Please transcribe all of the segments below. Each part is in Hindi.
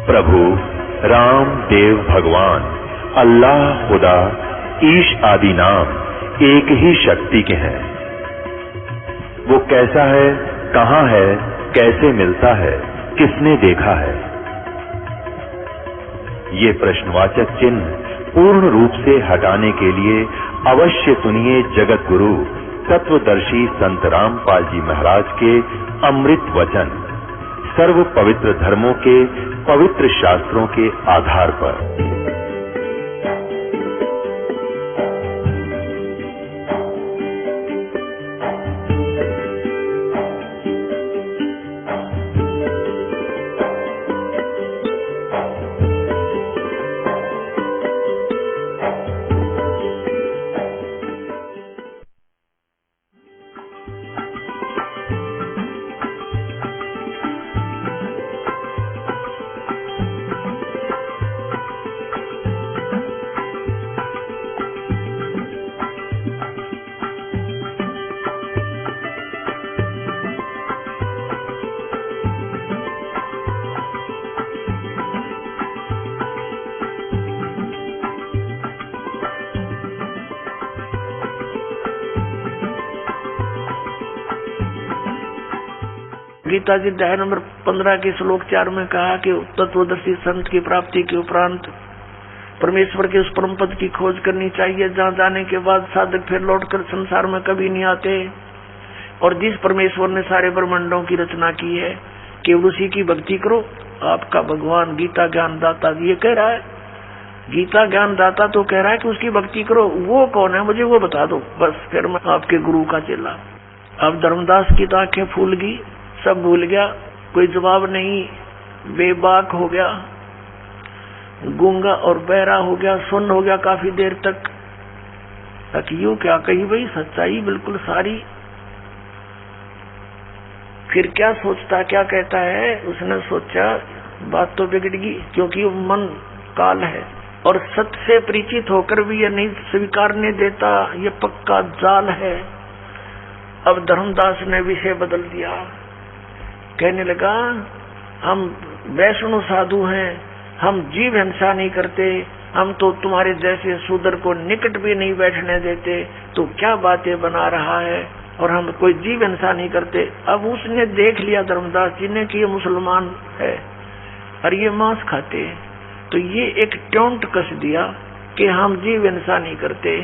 प्रभु राम देव भगवान अल्लाह खुदा ईश आदि नाम एक ही शक्ति के हैं। वो कैसा है, कहां है, कैसे मिलता है, किसने देखा है? ये प्रश्नवाचक चिन्ह पूर्ण रूप से हटाने के लिए अवश्य सुनिए जगत गुरु तत्वदर्शी संत रामपाल जी महाराज के अमृत वचन, सर्व पवित्र धर्मों के पवित्र शास्त्रों के आधार पर। गीता जी अध्याय नंबर 15 के श्लोक 4 में कहा कि तत्वदर्शी संत की प्राप्ति के उपरांत परमेश्वर के उस परम पद की खोज करनी चाहिए जहां जाने के बाद साधक फिर लौटकर संसार में कभी नहीं आते, और जिस परमेश्वर ने सारे ब्रह्मांडों की रचना की है केवल उसी की भक्ति करो। आपका भगवान गीता ज्ञान दाता ये कह रहा है, गीता ज्ञान दाता तो कह रहा है कि उसकी भक्ति करो। वो कौन है मुझे वो बता दो, बस फिर मैं आपके गुरु का चेला। अब धर्मदास की तो आंखें फूल गई, सब भूल गया, कोई जवाब नहीं, बेबाक हो गया, गूंगा और बहरा हो गया, सुन्न हो गया काफी देर तक यूं क्या कही भाई, सच्चाई बिल्कुल सारी। फिर क्या सोचता क्या कहता है, उसने सोचा बात तो बिगड़ गई, क्योंकि मन काल है और सत्य से परिचित होकर भी ये नहीं स्वीकारने देता, ये पक्का जाल है। अब धर्मदास ने विषय बदल दिया, कहने लगा हम वैष्णव साधु हैं, हम जीव हिंसा नहीं करते, हम तो तुम्हारे जैसे शूद्र को निकट भी नहीं बैठने देते, तो क्या बातें बना रहा है, और हम कोई जीव हिंसा नहीं करते। अब उसने देख लिया धर्मदास जी ने कि ये मुसलमान है और ये मांस खाते, तो ये एक टोंट कस दिया कि हम जीव हिंसा नहीं करते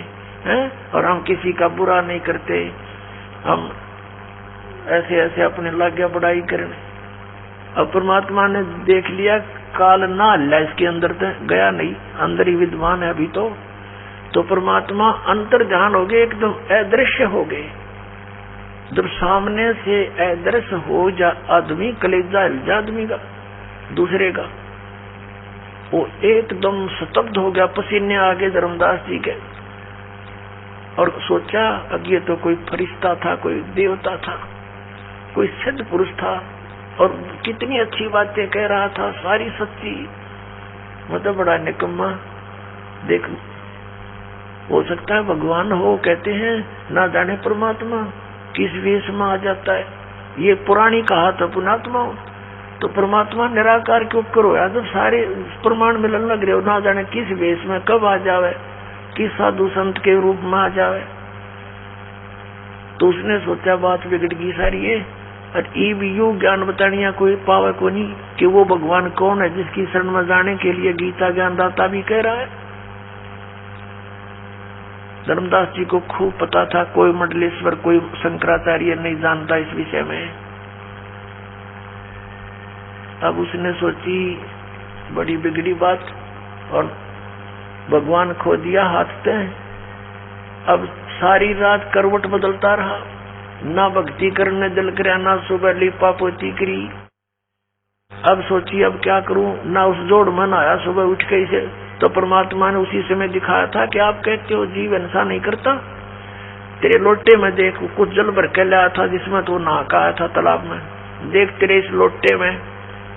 हैं और हम किसी का बुरा नहीं करते, हम ऐसे ऐसे अपने लाग्या बढ़ाई करने। अब परमात्मा ने देख लिया काल ना हल्ला इसके अंदर गया नहीं, अंदर ही विद्वान है अभी तो परमात्मा अंतर ध्यान हो गए, एकदम अदृश्य हो गए। जब सामने से अदृश्य हो जा आदमी, कलेजा हिल जा आदमी का दूसरे का, वो एकदम स्तब्ध हो गया, पसीने आ गए धर्मदास जी के, और सोचा अब ये तो कोई फरिश्ता था, कोई देवता था, कोई सिद्ध पुरुष था, और कितनी अच्छी बातें कह रहा था, सारी सच्ची, मतलब बड़ा निकम्मा। देख हो सकता है भगवान हो, कहते हैं ना जाने परमात्मा किस वेश में आ जाता है, ये पुरानी कहा था पुणात्मा। तो परमात्मा निराकार के ऊपर हो, जब सारे प्रमाण मिलन लग रहे हो, ना जाने किस वेश में कब आ जावे, किस साधु संत के रूप में आ जावे। तो उसने सोचा बात बिगड़ गई सारी है, और यू ज्ञान बतानिया कोई पावे को नहीं कि वो भगवान कौन है जिसकी शरण में जाने के लिए गीता ज्ञान दाता भी कह रहा है। धर्मदास जी को खूब पता था, कोई मंडलेश्वर कोई शंकराचार्य नहीं जानता इस विषय में। अब उसने सोची बड़ी बिगड़ी बात, और भगवान खो दिया हाथ से। अब सारी रात करवट बदलता रहा, ना भक्ति करने दिल कर, ना सुबह लिपा पोती करी। अब सोची अब क्या करूं, ना उस जोड़ मन आया सुबह उठ के इसे। तो परमात्मा ने उसी समय दिखाया था कि आप कहते हो जीव हिंसा नहीं करता, तेरे लोटे में देख कुछ जल भर के लाया था जिसमें तो नहा का आया था तालाब में, देख तेरे इस लोटे में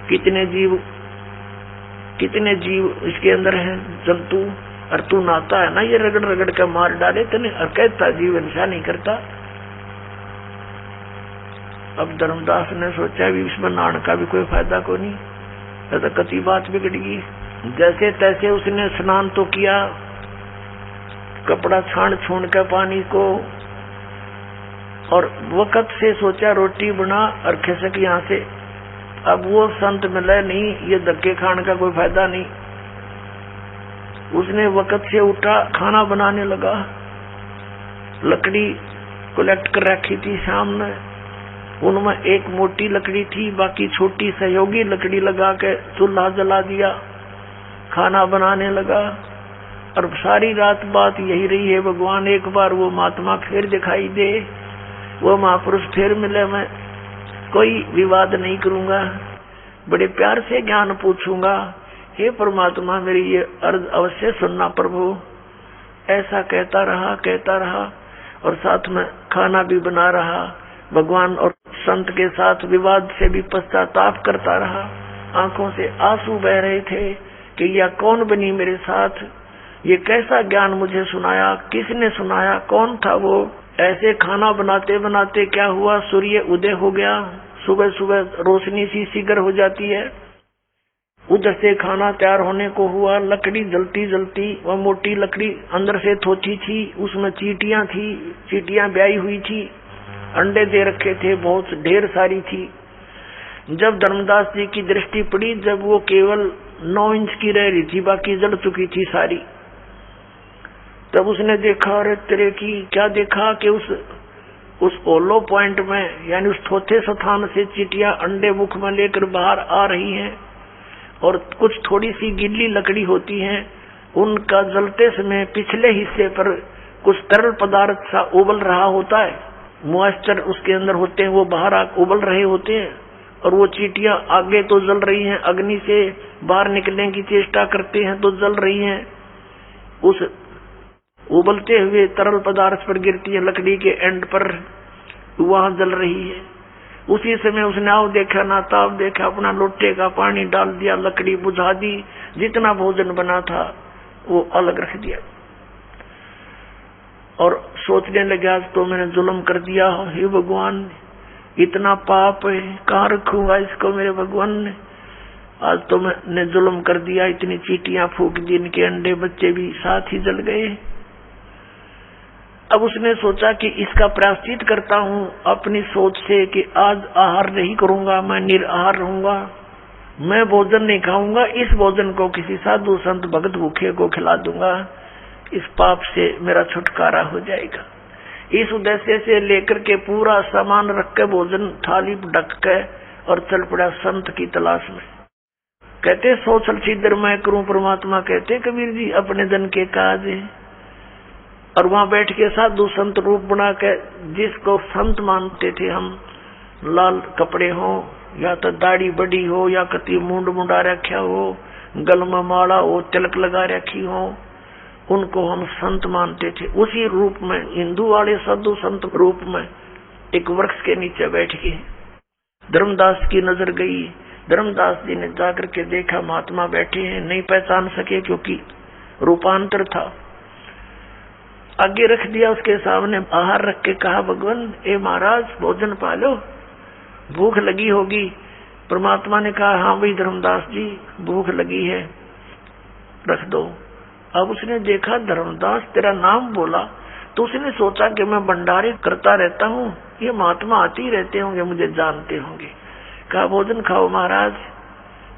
कितने जीव इसके अंदर हैं, जंतु, और तू नहाता है ना, ये रगड़ रगड़ के मार डाले तने, और कहता जीव हिंसा नहीं करता। अब धर्मदास ने सोचा भी इसमें नहाने का भी कोई फायदा को नहीं, तो कति बात बिगड़ गई। जैसे तैसे उसने स्नान तो किया, कपड़ा छान छून के पानी को, और वक्त से सोचा रोटी बना और खिसक यहाँ से। अब वो संत मिले नहीं, ये धक्के खाने का कोई फायदा नहीं। उसने वक्त से उठा, खाना बनाने लगा। लकड़ी कलेक्ट कर रखी थी सामने, उनमें एक मोटी लकड़ी थी, बाकी छोटी सहयोगी लकड़ी लगा के चूल्हा जला दिया, खाना बनाने लगा। और सारी रात बात यही रही है, भगवान एक बार वो महात्मा फिर दिखाई दे, वो महापुरुष फिर मिले, मैं कोई विवाद नहीं करूंगा, बड़े प्यार से ज्ञान पूछूंगा। हे परमात्मा मेरी ये अर्ज अवश्य सुनना प्रभु। ऐसा कहता रहा और साथ में खाना भी बना रहा। भगवान और संत के साथ विवाद से भी पश्चाताप करता रहा। आंखों से आंसू बह रहे थे कि यह कौन बनी मेरे साथ, ये कैसा ज्ञान मुझे सुनाया, किसने सुनाया, कौन था वो। ऐसे खाना बनाते बनाते क्या हुआ, सूर्य उदय हो गया। सुबह सुबह रोशनी सी शीघ्र हो जाती है। उधर से खाना तैयार होने को हुआ। लकड़ी जलती जलती, वह मोटी लकड़ी अंदर से थोची थी, उसमें चींटियां थी, चींटियां ब्याई हुई थी, अंडे दे रखे थे, बहुत ढेर सारी थी। जब धर्मदास जी की दृष्टि पड़ी, जब वो केवल 9 इंच की रह रही थी, बाकी जल चुकी थी सारी, तब उसने देखा, अरे तेरे की क्या देखा कि उस ओलो पॉइंट में, यानी उस थोथे स्थान से चींटियां अंडे मुख में लेकर बाहर आ रही हैं, और कुछ थोड़ी सी गीली लकड़ी होती है, उनका जलते समय पिछले हिस्से पर कुछ तरल पदार्थ सा उबल रहा होता है, मॉइस्चर उसके अंदर होते हैं, वो बाहर उबल रहे होते हैं। और वो चींटियां आगे तो जल रही हैं, अग्नि से बाहर निकलने की चेष्टा करते हैं तो जल रही हैं, उस उबलते हुए तरल पदार्थ पर गिरती है, लकड़ी के एंड पर वहां जल रही है। उसी समय उसने आओ देखा ना ताव देखा, अपना लोटे का पानी डाल दिया, लकड़ी बुझा दी, जितना भोजन बना था वो अलग रख दिया, और सोचने लगे आज तो मैंने जुल्म कर दिया, हे भगवान इतना पाप है, कहाँ रखूंगा इसको मेरे भगवान ने, आज तो मैंने जुल्म कर दिया, इतनी चींटियां फूंक दी, इनके अंडे बच्चे भी साथ ही जल गए। अब उसने सोचा कि इसका प्रायश्चित करता हूँ अपनी सोच से कि आज आहार नहीं करूंगा, मैं निराहार रहूंगा, मैं भोजन नहीं खाऊंगा, इस भोजन को किसी साधु संत भगत भूखे को खिला दूंगा, इस पाप से मेरा छुटकारा हो जाएगा। इस उद्देश्य से लेकर के पूरा सामान रख के भोजन थाली ढक के और चल पड़ा संत की तलाश में। कहते सोचल छिद्र मैं करूं परमात्मा, कहते कबीर जी अपने धन के काज है। और वहां बैठ के साधु संत रूप बना के, जिसको संत मानते थे हम, लाल कपड़े हो या तो दाढ़ी बड़ी हो या कति मुंड मुंडा रखा हो, गल में माला हो, तिलक लगा रखी हो, उनको हम संत मानते थे। उसी रूप में हिंदू वाले साधु संत रूप में एक वृक्ष के नीचे बैठ के धर्मदास की नजर गई। धर्मदास जी ने जाकर के देखा महात्मा बैठे हैं, नहीं पहचान सके क्योंकि रूपांतर था। आगे रख दिया उसके सामने, आहार रख के कहा भगवान ए महाराज भोजन पालो, भूख लगी होगी। परमात्मा ने कहा हाँ भाई धर्मदास जी भूख लगी है, रख दो। अब उसने देखा धर्मदास तेरा नाम बोला, तो उसने सोचा कि मैं भंडारे करता रहता हूँ, ये महात्मा आते ही रहते होंगे, मुझे जानते होंगे। कहा भोजन खाओ महाराज।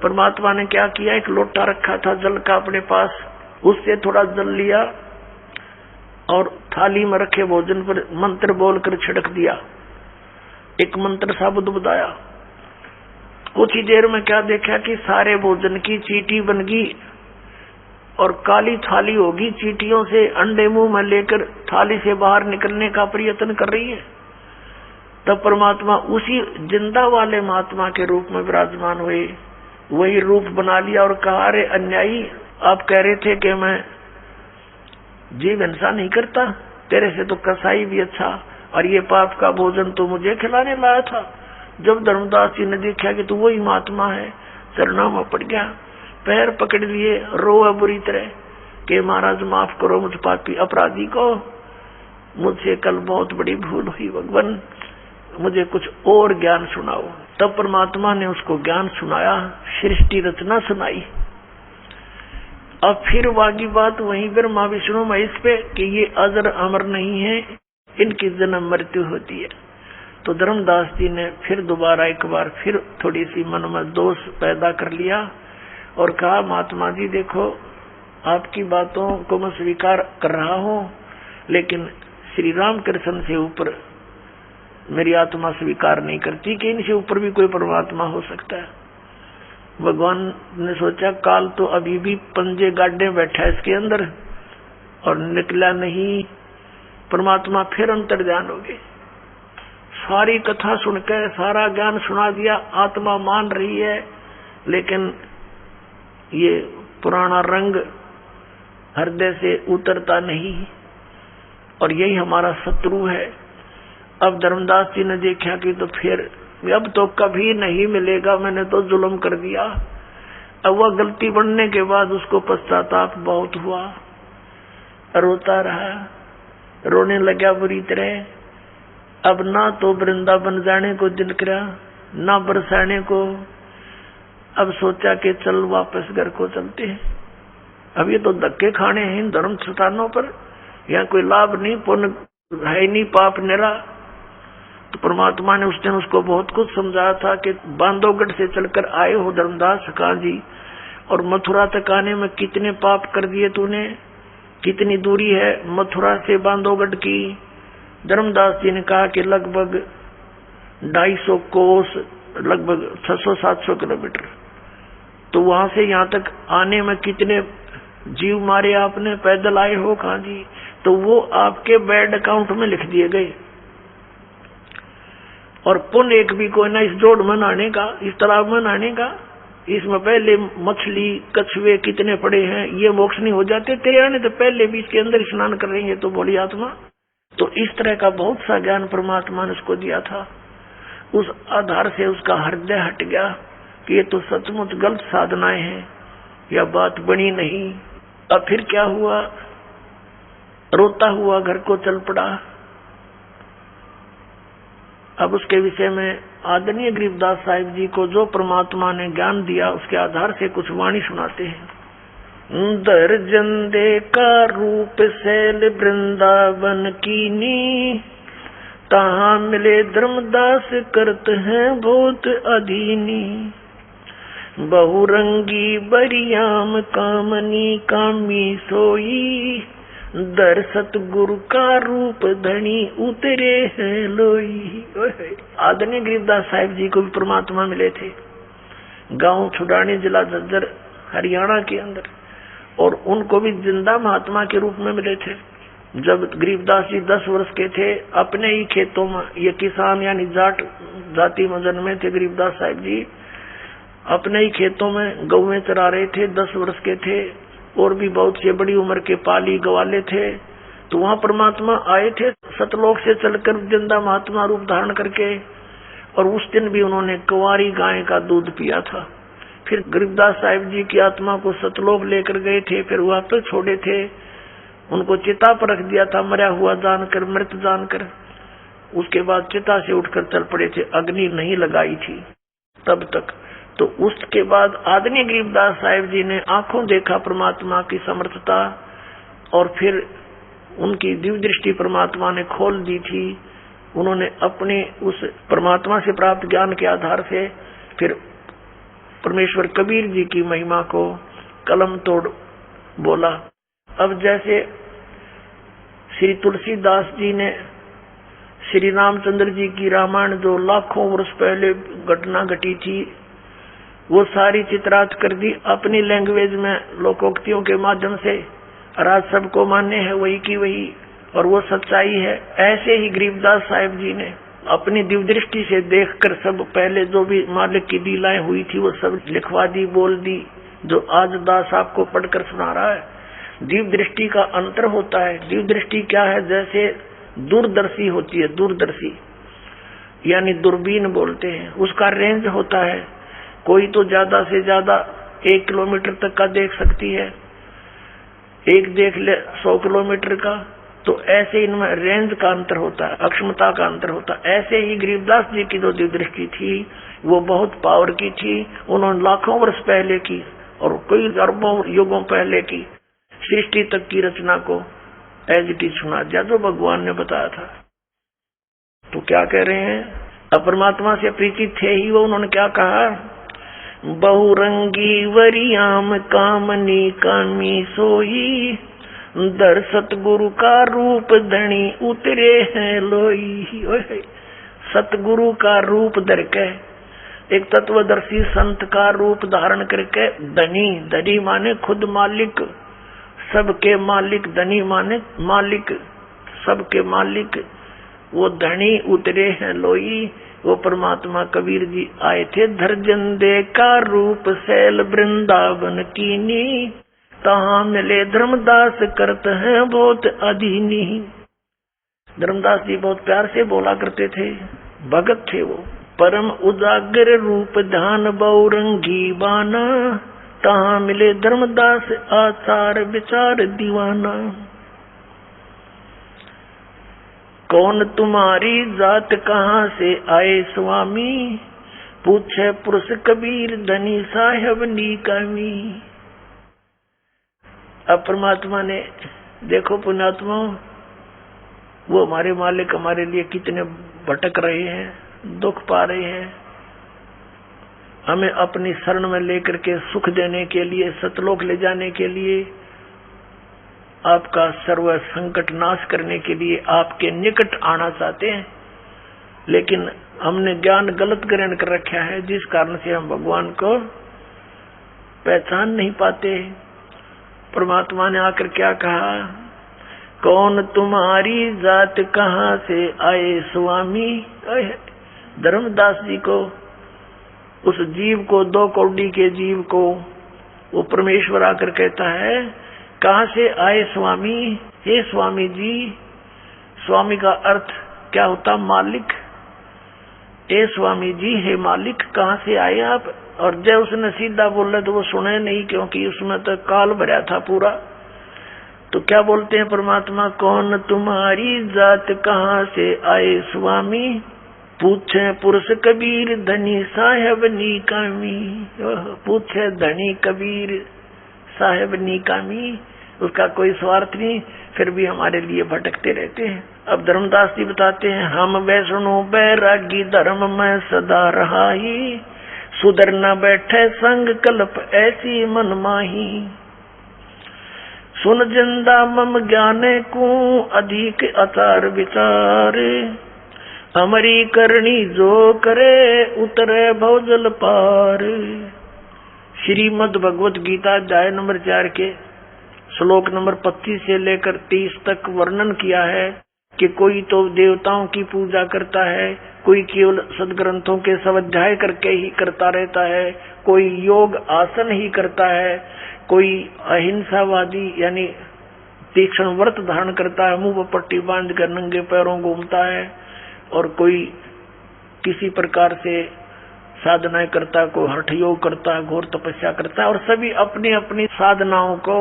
परमात्मा ने क्या किया, एक लोटा रखा था जल का अपने पास, उससे थोड़ा जल लिया और थाली में रखे भोजन पर मंत्र बोलकर छिड़क दिया। एक मंत्र शब्द बताया। कुछ ही देर में क्या देखा कि सारे भोजन की चींटी बन गई और काली थाली होगी, चींटियों से अंडे मुंह में लेकर थाली से बाहर निकलने का प्रयत्न कर रही है। तब परमात्मा उसी जिंदा वाले महात्मा के रूप में विराजमान हुए, वही रूप बना लिया और कहा अरे अन्यायी, आप कह रहे थे कि मैं जीव हिंसा नहीं करता, तेरे से तो कसाई भी अच्छा, और ये पाप का भोजन तो मुझे खिलाने लाया था। जब धर्मदास जी ने देखा कि तू वही महात्मा है, चरणों में पड़ गया, पैर पकड़ लिए, रोआ बुरी तरह कि महाराज माफ करो मुझ पापी अपराधी को, मुझसे कल बहुत बड़ी भूल हुई, भगवान मुझे कुछ और ज्ञान सुनाओ। तब परमात्मा ने उसको ज्ञान सुनाया, सृष्टि रचना सुनाई। अब फिर बाकी बात वहीं पर माँ विष्णु महेश पे कि ये अजर अमर नहीं है, इनकी जन्म मृत्यु होती है। तो धर्मदास जी ने फिर दोबारा एक बार फिर थोड़ी सी मन में दोष पैदा कर लिया और कहा, महात्मा जी देखो, आपकी बातों को मैं स्वीकार कर रहा हूँ, लेकिन श्री राम कृष्ण से ऊपर मेरी आत्मा स्वीकार नहीं करती कि इनसे ऊपर भी कोई परमात्मा हो सकता है। भगवान ने सोचा, काल तो अभी भी पंजे गाड्डे बैठा है इसके अंदर और निकला नहीं। परमात्मा फिर अंतर्ध्यान हो गए, सारी कथा सुनकर सारा ज्ञान सुना दिया, आत्मा मान रही है, लेकिन ये पुराना रंग हृदय से उतरता नहीं और यही हमारा शत्रु है। अब धर्मदास जी ने देखा कि तो फिर अब तो कभी नहीं मिलेगा, मैंने तो जुल्म कर दिया। अब वह गलती बनने के बाद उसको पश्चाताप बहुत हुआ, रोता रहा, रोने लगा बुरी तरह। अब ना तो वृंदावन जाने को दिल करा, ना बरसाने को। अब सोचा कि चल वापस घर को चलते हैं, अब ये तो धक्के खाने हैं धर्म स्थानों पर, यहाँ कोई लाभ नहीं, पुण्य है नहीं, पाप निरा। तो परमात्मा ने उस दिन उसको बहुत कुछ समझाया था कि बांधवगढ़ से चलकर आए हो धर्मदास कां जी, और मथुरा तक आने में कितने पाप कर दिए तूने, कितनी दूरी है मथुरा से बांधवगढ़ की। धर्मदास जी ने कहा कि लगभग 250 कोस, लगभग 600-700 किलोमीटर। तो वहां से यहाँ तक आने में कितने जीव मारे आपने, पैदल आए हो कां जी। तो वो आपके बैड अकाउंट में लिख दिए गए, और पुण्य एक भी कोई ना, इस जोड़ में नहाने का, इस तालाब में नहाने का, इसमें पहले मछली कछुए कितने पड़े हैं, ये मोक्ष नहीं हो जाते तेरे आने तो पहले भी इसके अंदर स्नान कर रही है तो बोली आत्मा। तो इस तरह का बहुत सा ज्ञान परमात्मा ने उसको दिया था। उस आधार से उसका हृदय हट गया कि ये तो सचमुच गलत साधनाएं हैं, यह बात बनी नहीं। अब फिर क्या हुआ, रोता हुआ घर को चल पड़ा। अब उसके विषय में आदरणीय गरीबदास साहिब जी को जो परमात्मा ने ज्ञान दिया उसके आधार से कुछ वाणी सुनाते हैं। दर्जन दे का रूप शैल वृंदावन कीनी, तहाँ मिले धर्मदास करत हैं बहुत अधीनी। बहुरंगी बरियाम कामनी कामी सोई, दर सतगुरु का रूप धनी उतरे हैं लोई। आदरणीय गरीबदास साहिब जी को भी परमात्मा मिले थे, गांव छुड़ानी, जिला झज्जर, हरियाणा के अंदर, और उनको भी जिंदा महात्मा के रूप में मिले थे। जब गरीबदास जी 10 वर्ष के थे, अपने ही खेतों में, ये किसान यानी जाट जाति में जन्मे थे गरीबदास साहिब जी, अपने ही खेतों में गौएं चरा रहे थे, 10 वर्ष के थे, और भी बहुत से बड़ी उम्र के पाली गवाले थे। तो वहां परमात्मा आए थे सतलोक से चलकर जिंदा महात्मा रूप धारण करके, और उस दिन भी उन्होंने कुंवारी गाय का दूध पिया था। फिर गरीबदास साहिब जी की आत्मा को सतलोक लेकर गए थे, फिर वहां पर छोड़े थे, उनको चिता पर रख दिया था मरा हुआ जानकर, मृत जानकर। उसके बाद चिता से उठकर चल पड़े थे, अग्नि नहीं लगाई थी तब तक। तो उसके बाद आदरणीय गरीबदास साहिब जी ने आंखों देखा परमात्मा की समर्थता, और फिर उनकी दिव्य दृष्टि परमात्मा ने खोल दी थी। उन्होंने अपने उस परमात्मा से प्राप्त ज्ञान के आधार से फिर परमेश्वर कबीर जी की महिमा को कलम तोड़ बोला। अब जैसे श्री तुलसीदास जी ने श्री रामचंद्र जी की रामायण जो लाखों वर्ष पहले घटना घटी थी, वो सारी चित्रात कर दी अपनी लैंग्वेज में, लोकोक्तियों के माध्यम से, राज सबको मान्य है वही की वही, और वो सच्चाई है। ऐसे ही गरीबदास साहिब जी ने अपनी दिव्य दृष्टि से देखकर सब पहले जो भी मालिक की लीलाएं हुई थी वो सब लिखवा दी, बोल दी, जो आज दास आपको पढ़कर सुना रहा है। दिव्य दृष्टि का अंतर होता है। दिव्य दृष्टि क्या है, जैसे दूरदर्शी होती है, दूरदर्शी यानी दूरबीन बोलते हैं, उसका रेंज होता है। कोई तो ज्यादा से ज्यादा 1 किलोमीटर तक का देख सकती है, एक देख ले 100 किलोमीटर का। तो ऐसे इनमें रेंज का अंतर होता है, अक्षमता का अंतर होता है। ऐसे ही गरीबदास जी की जो दिव्य दृष्टि थी, वो बहुत पावर की थी, उन्होंने लाखों वर्ष पहले की और कई अरबों युगों पहले की सृष्टि तक की रचना को एज इट इज सुना दिया जो भगवान ने बताया था। तो क्या कह रहे हैं, अपरमात्मा से परिचित थे ही वो, उन्होंने क्या कहा, बहुरंगी वरियाम कामनी कामी सोई, दर सतगुरु का रूप धनी उतरे हैं लोई। सतगुरु का रूप धर के, एक तत्वदर्शी संत का रूप धारण करके, धनी, धनी माने खुद मालिक, सबके मालिक, धनी माने मालिक, सबके मालिक, वो धनी उतरे हैं लोई। वो परमात्मा कबीर जी आए थे धरजंदे का रूप शैल वृंदावन कीनी, तहाँ मिले धर्मदास करते हैं बहुत अधीनी। धर्मदास जी बहुत प्यार से बोला करते थे, भगत थे वो। परम उजागर रूप ध्यान बहुरंगी बाना, तहाँ मिले धर्मदास आचार विचार दीवाना। कौन तुम्हारी जात कहाँ से आए स्वामी, पूछे पुरुष कबीर धनी साहेब नीकामी। अब परमात्मा ने, देखो पुण्यात्मा, वो हमारे मालिक हमारे लिए कितने भटक रहे हैं, दुख पा रहे हैं, हमें अपनी शरण में लेकर के सुख देने के लिए, सतलोक ले जाने के लिए, आपका सर्व संकट नाश करने के लिए आपके निकट आना चाहते हैं, लेकिन हमने ज्ञान गलत ग्रहण कर रखा है, जिस कारण से हम भगवान को पहचान नहीं पाते। परमात्मा ने आकर क्या कहा, कौन तुम्हारी जात कहाँ से आए स्वामी। धर्मदास जी को, उस जीव को, 2 कौड़ी के जीव को, वो परमेश्वर आकर कहता है, कहाँ से आए स्वामी। हे स्वामी जी, स्वामी का अर्थ क्या होता, मालिक। हे स्वामी जी, हे मालिक, कहाँ से आए आप। और जब उसने सीधा बोला तो वो सुने नहीं, क्योंकि उसमें तो काल भरा था पूरा। तो क्या बोलते हैं परमात्मा, कौन तुम्हारी जात कहाँ से आए स्वामी, पूछे पुरुष कबीर धनी साहेब नीकामी। पूछे धनी कबीर साहेब नीकामी, उसका कोई स्वार्थ नहीं, फिर भी हमारे लिए भटकते रहते हैं। अब धर्मदास जी बताते हैं, हम वैष्णो बैरागी धर्म में सदा रहाई, सुधर न बैठे संग कल्प ऐसी मन माही। सुन जिंदा मम ज्ञाने को अधिक आचार विचार, हमारी करनी जो करे उतरे भवजल पार। श्रीमद् भगवत गीता अध्याय नंबर 4 के श्लोक नंबर 25 से लेकर 30 तक वर्णन किया है कि कोई तो देवताओं की पूजा करता है, कोई केवल सदग्रंथों के स्वाध्याय करके ही करता रहता है, कोई योग आसन ही करता है, कोई अहिंसावादी यानी तीक्ष्ण व्रत धारण करता है, मुंह पर पट्टी बांध कर नंगे पैरों घूमता है, और कोई किसी प्रकार से साधनाएं करता, कोई हठ योग करता, घोर तपस्या करता है, और सभी अपनी अपनी साधनाओं को,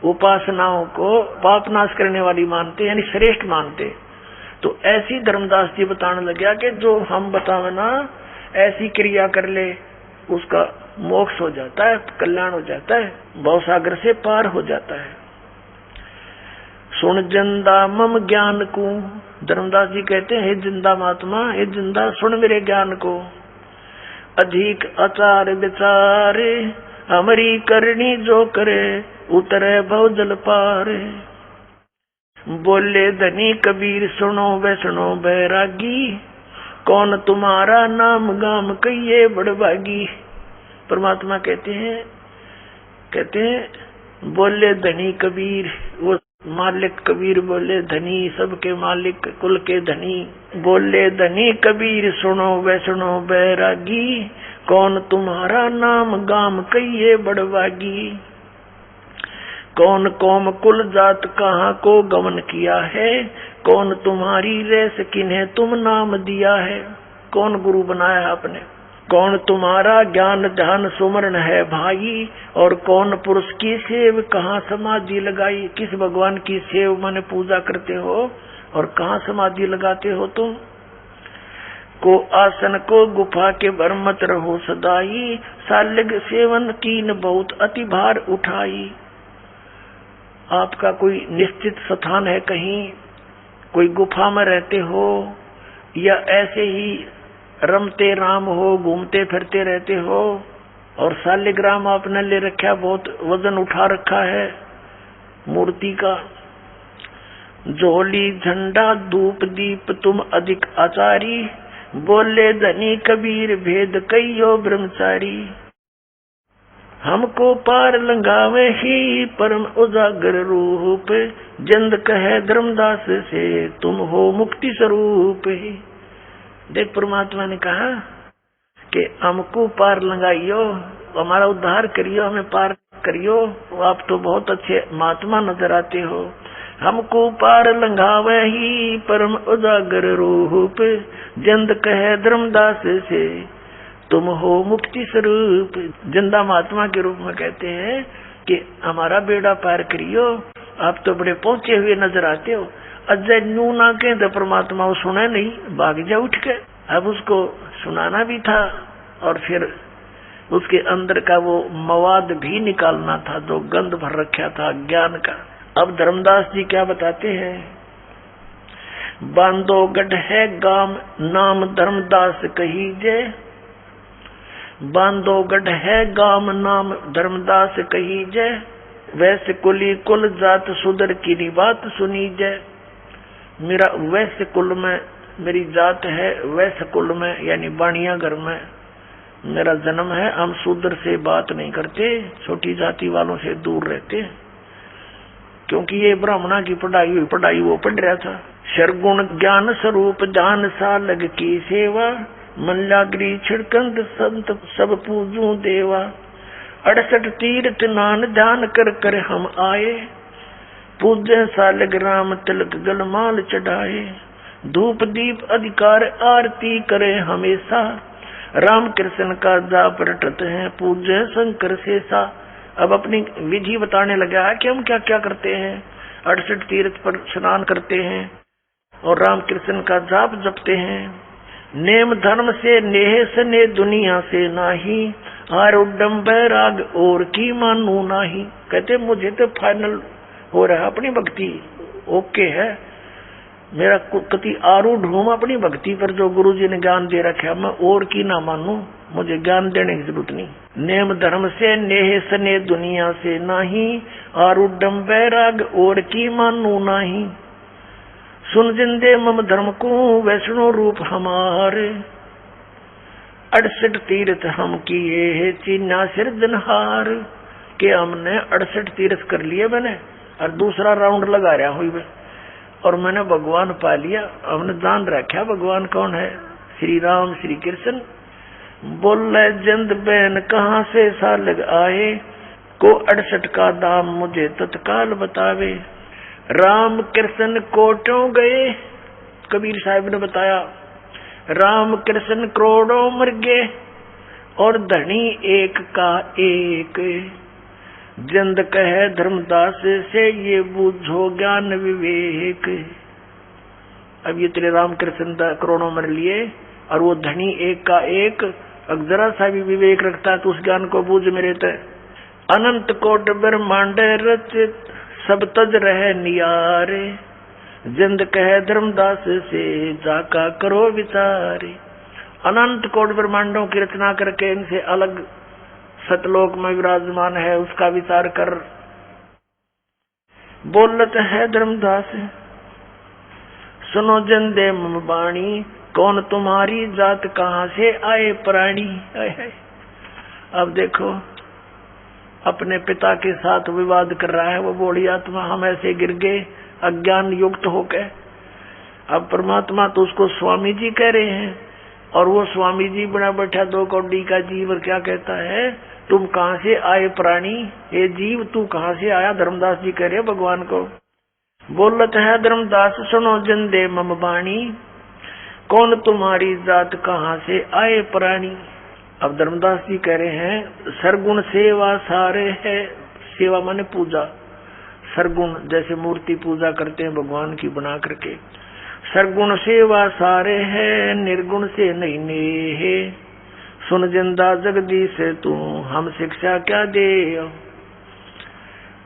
उपासनाओं को पापनाश करने वाली मानते, यानी श्रेष्ठ मानते। तो ऐसी धर्मदास जी बताने लगा कि जो हम बतावे ना, ऐसी क्रिया कर ले, उसका मोक्ष हो जाता है, कल्याण हो जाता है, भवसागर से पार हो जाता है। सुन जिंदा मम ज्ञान को, धर्मदास जी कहते हैं, हे जिंदा महात्मा, हे जिंदा सुन मेरे ज्ञान को। अधिक आचार विचार, हमारी करनी जो करे उतरे भवजल पार। बोले धनी कबीर सुनो वैष्णो बैरागी, कौन तुम्हारा नाम गाम कहिए बड़भागी। परमात्मा कहते हैं बोले धनी कबीर, वो मालिक कबीर बोले धनी, सबके मालिक कुल के धनी। बोले धनी कबीर सुनो वैष्णो बैरागी, कौन तुम्हारा नाम गाम कहिए बड़भागी। कौन कौम कुल जात कहाँ को गमन किया है, कौन तुम्हारी रेस किन्हें तुम नाम दिया है। कौन गुरु बनाया आपने, कौन तुम्हारा ज्ञान ध्यान सुमरण है भाई, और कौन पुरुष की सेव कहाँ समाधि लगाई। किस भगवान की सेव माने पूजा करते हो और कहाँ समाधि लगाते हो तुम। को आसन को गुफा के भर मत रहो सदाई, सालिग सेवन कीन बहुत अति भार उठाई। आपका कोई निश्चित स्थान है, कहीं कोई गुफा में रहते हो या ऐसे ही रमते राम हो, घूमते फिरते रहते हो, और शालिग्राम आपने ले रखा, बहुत वजन उठा रखा है मूर्ति का। झोली झंडा धूप दीप तुम अधिक आचारी, बोले धनी कबीर भेद कईयो ब्रह्मचारी। हमको पार लंगावे ही परम उजागर रूप, जंद कहे धर्मदास से तुम हो मुक्ति स्वरूप। देख परमात्मा ने कहा कि हमको पार लगाइयो, हमारा उद्धार करियो, हमें पार करियो। आप तो बहुत अच्छे महात्मा नजर आते हो। हमको पार लंघावे ही परम उजागर रूप, जंद कहे धर्मदास से तुम हो मुक्ति स्वरूप। जिंदा महात्मा के रूप में कहते हैं कि हमारा बेड़ा पार करियो, आप तो बड़े पहुंचे हुए नजर आते हो। अजय नू ना कहे तो परमात्मा वो सुने नहीं, भाग जा उठ के। अब उसको सुनाना भी था और फिर उसके अंदर का वो मवाद भी निकालना था जो गंध भर रखा था ज्ञान का। अब धर्मदास जी क्या बताते हैं, बांधोगढ़ है गाम नाम धर्मदास कहीजे, बांधोगढ़ है गाम नाम धर्मदास कहीजे, वैसे कुली कुल जात सुधर की बात सुनी जय। मेरा वैसे कुल में मेरी जात है, वैसे कुल में यानी बाणिया घर में मेरा जन्म है। हम शूद्र से बात नहीं करते, छोटी जाति वालों से दूर रहते, क्योंकि ये ब्राह्मणा की पढ़ाई वो पढ़ रहा था। शरगुण ज्ञान स्वरूप जान सालग की सेवा, मल्लागिरी छिड़कंद संत सब पूजू देवा। 68 तीर्थ नान ध्यान कर कर हम आए, पूजे सालग राम तिलक गलमाल चढ़ाए। धूप दीप अधिकार आरती करे हमेशा, राम कृष्ण का जाप रटते हैं पूजे शंकर शेषा। अब अपनी विधि बताने लगा कि हम क्या क्या करते हैं। 68 तीर्थ पर स्नान करते हैं और राम कृष्ण का जाप जपते हैं। नेम धर्म से नेह सने दुनिया से नाही, आरुडम बैराग और की मानू नाही। कहते मुझे तो फाइनल हो रहा अपनी भक्ति, ओके है, मेरा कति आरूढ़ हूं अपनी भक्ति पर जो गुरु जी ने ज्ञान दे रखा, मैं और की ना मानू, मुझे ज्ञान देने की जरूरत नहीं। नेम धर्म से नेह सने दुनिया से नाही, आरूढ़म बैराग और की मानू नाही। सुन जिंदे मम धर्म को वैष्णो रूप हमारे, 68 तीर्थ हम किए चीना सिरजनहार। के हमने 68 तीर्थ कर लिए मैंने, और दूसरा राउंड लगा रहा हुई और मैंने भगवान पा लिया। हमने जान रखा भगवान कौन है, श्री राम श्री कृष्ण। बोले जंद बहन कहाँ से सालग आए, को 68 का दाम मुझे तत्काल बतावे। राम कृष्ण कोटों गए, कबीर साहब ने बताया, राम कृष्ण करोड़ों मर गए और धनी एक का एक। जंद कहे धर्मदास से ये बूझो ज्ञान विवेक। अब ये तेरे राम कृष्ण करोड़ों मर लिए और वो धनी एक का एक। अब जरा सा भी विवेक रखता है तो उस ज्ञान को बूझ मेरे तय। अनंत कोट ब्रह्मांड रचित सब तज रहे नियारे, जिंद कहे धर्मदास से जाका करो विचारे। अनंत कोट ब्रह्मांडों की रचना करके इनसे अलग सतलोक में विराजमान है, उसका विचार कर। बोलत है धर्मदास सुनो जिंदे मम बाणी, कौन तुम्हारी जात कहाँ से आए प्राणी। अब देखो अपने पिता के साथ विवाद कर रहा है वो बोली आत्मा, हम ऐसे गिर गए अज्ञान युक्त होकर। अब परमात्मा तो उसको स्वामी जी कह रहे हैं और वो स्वामी जी बना बैठा 2 कौड़ी का जीव और क्या कहता है, तुम कहाँ से आए प्राणी, ये जीव तू कहाँ से आया। धर्मदास जी कह रहे भगवान को। बोलत है धर्मदास सुनो जिंदे मम बाणी, कौन तुम्हारी जात कहाँ से आए प्राणी। अब धर्मदास जी कह रहे हैं सरगुण सेवा सारे है, सेवा माने पूजा, सरगुण जैसे मूर्ति पूजा करते हैं भगवान की बना करके। सरगुण सेवा सारे है, निर्गुण से नहीं नेहे। सुन जिंदा जगदीश तू, हम शिक्षा क्या दे।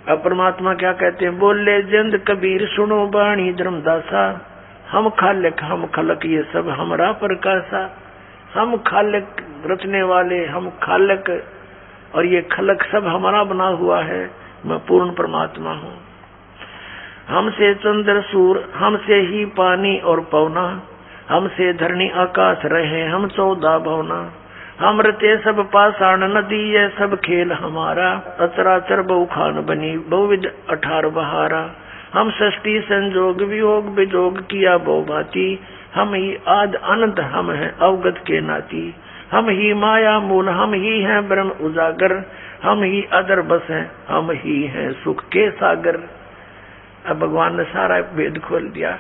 अब परमात्मा क्या कहते हैं, बोले जिंद कबीर सुनो बाणी धर्मदासा। हम खालिक हम खलक ये सब हमरा प्रकाशा। हम खालिक रचने वाले, हम खालिक और ये खलक सब हमारा बना हुआ है। मैं पूर्ण परमात्मा हूँ। हमसे चंद्र सूर, हमसे ही पानी और पवना, हमसे धरणी आकाश रहे हम 14 भवना। हम रते सब पाषाण नदी, ये सब खेल हमारा। अचराचर बहु खान बनी, बहुविध 18 बहारा। हम सृष्टि संजोग वियोग विजोग किया बहु भांति। हम ही आद अनंत, हम हैं अवगत के नाती। हम ही माया मूल, हम ही हैं ब्रह्म उजागर। हम ही अदर बस हैं, हम ही हैं सुख के सागर। अब भगवान ने सारा वेद खोल दिया,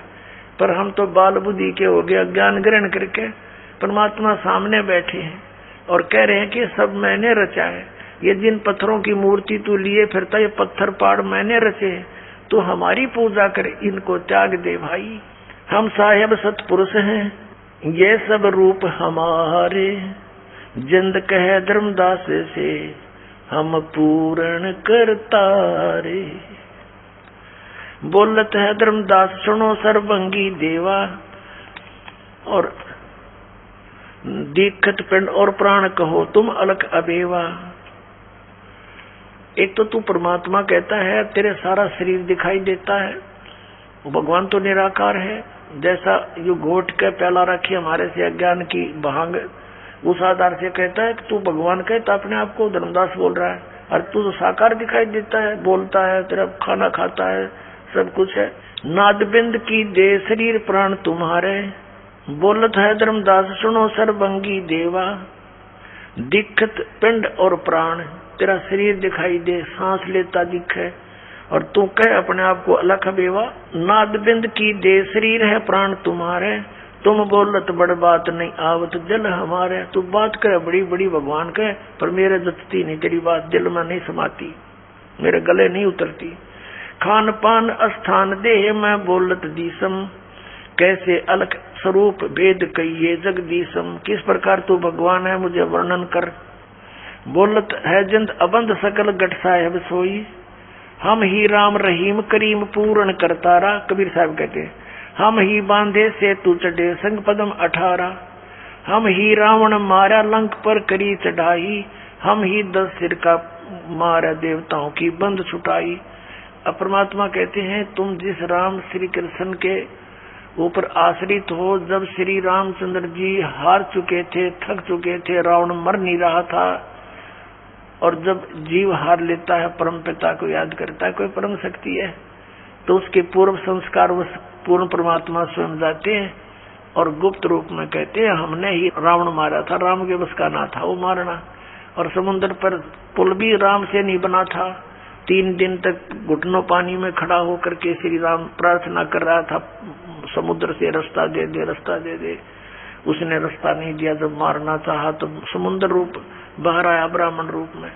पर हम तो बाल बुद्धि के हो गए, ज्ञान ग्रहण करके परमात्मा सामने बैठे हैं और कह रहे हैं कि सब मैंने रचा है। ये जिन पत्थरों की मूर्ति तू लिए फिरता, ये पत्थर पहाड़ मैंने रचे, तो हमारी पूजा कर, इनको त्याग दे भाई। हम साहेब सतपुरुष हैं, ये सब रूप हमारे। जिंद कहे धर्मदास से, हम पूर्ण करतारे। बोलत है धर्मदास सुनो सर्वंगी देवा। और दीक्षित पिंड और प्राण कहो तुम अलख अबेवा। एक तो तू परमात्मा कहता है, तेरे सारा शरीर दिखाई देता है। भगवान तो निराकार है। जैसा यू घोट के प्याला रखी हमारे से अज्ञान की भांग, उस आधार से कहता है कि तू भगवान कहता अपने आप को धर्मदास बोल रहा है। और तू तो साकार दिखाई देता है, बोलता है, तेरा खाना खाता है, सब कुछ है। नादबिंद की दे शरीर प्राण तुम्हारे। बोलत है धर्मदास सुनो सर्वंगी देवा। दिखत पिंड और प्राण, तेरा शरीर दिखाई दे, सांस लेता दिखे, और तू कह अपने आप को अलख बेवा। नादबिंद की दे शरीर है प्राण तुम्हारे। तुम बोलत बड़ बात नहीं आवत दिल हमारे। तू बात करे बड़ी बड़ी भगवान कहे, पर मेरे जचती नहीं तेरी बात, दिल में नहीं समाती, मेरे गले नहीं उतरती। खान पान स्थान दे मैं बोलत दीसम। कैसे अलख स्वरूप भेद कहिए जगदीशम। किस प्रकार तू भगवान है मुझे वर्णन कर। बोलत है जिंद अबंध सकल गट साहेब सोई। हम ही राम रहीम करीम पूर्ण करतारा। कबीर साहब कहते हैं, हम ही बांधे से तू चढ़े संग पदम 18। हम ही रावण मारा लंक पर करी चढ़ाई। हम ही 10 सिर का मारा देवताओं की बंद छुटाई। अब परमात्मा कहते हैं, तुम जिस राम श्री कृष्ण के ऊपर आश्रित हो, जब श्री रामचंद्र जी हार चुके थे, थक चुके थे, रावण मर नहीं रहा था, और जब जीव हार लेता है, परम पिता को याद करता है, कोई परम शक्ति है, तो उसके पूर्व संस्कार वो पूर्ण परमात्मा स्वयं जाते हैं और गुप्त रूप में कहते हैं, हमने ही रावण मारा था, राम के बस का ना था वो मारना। और समुद्र पर पुल भी राम से नहीं बना था। 3 दिन तक घुटनों पानी में खड़ा होकर के श्री राम प्रार्थना कर रहा था, समुद्र से रास्ता दे दे, रास्ता दे दे। उसने रास्ता नहीं दिया। जब मारना चाहा तो समुद्र रूप बाहर आया ब्राह्मण रूप में।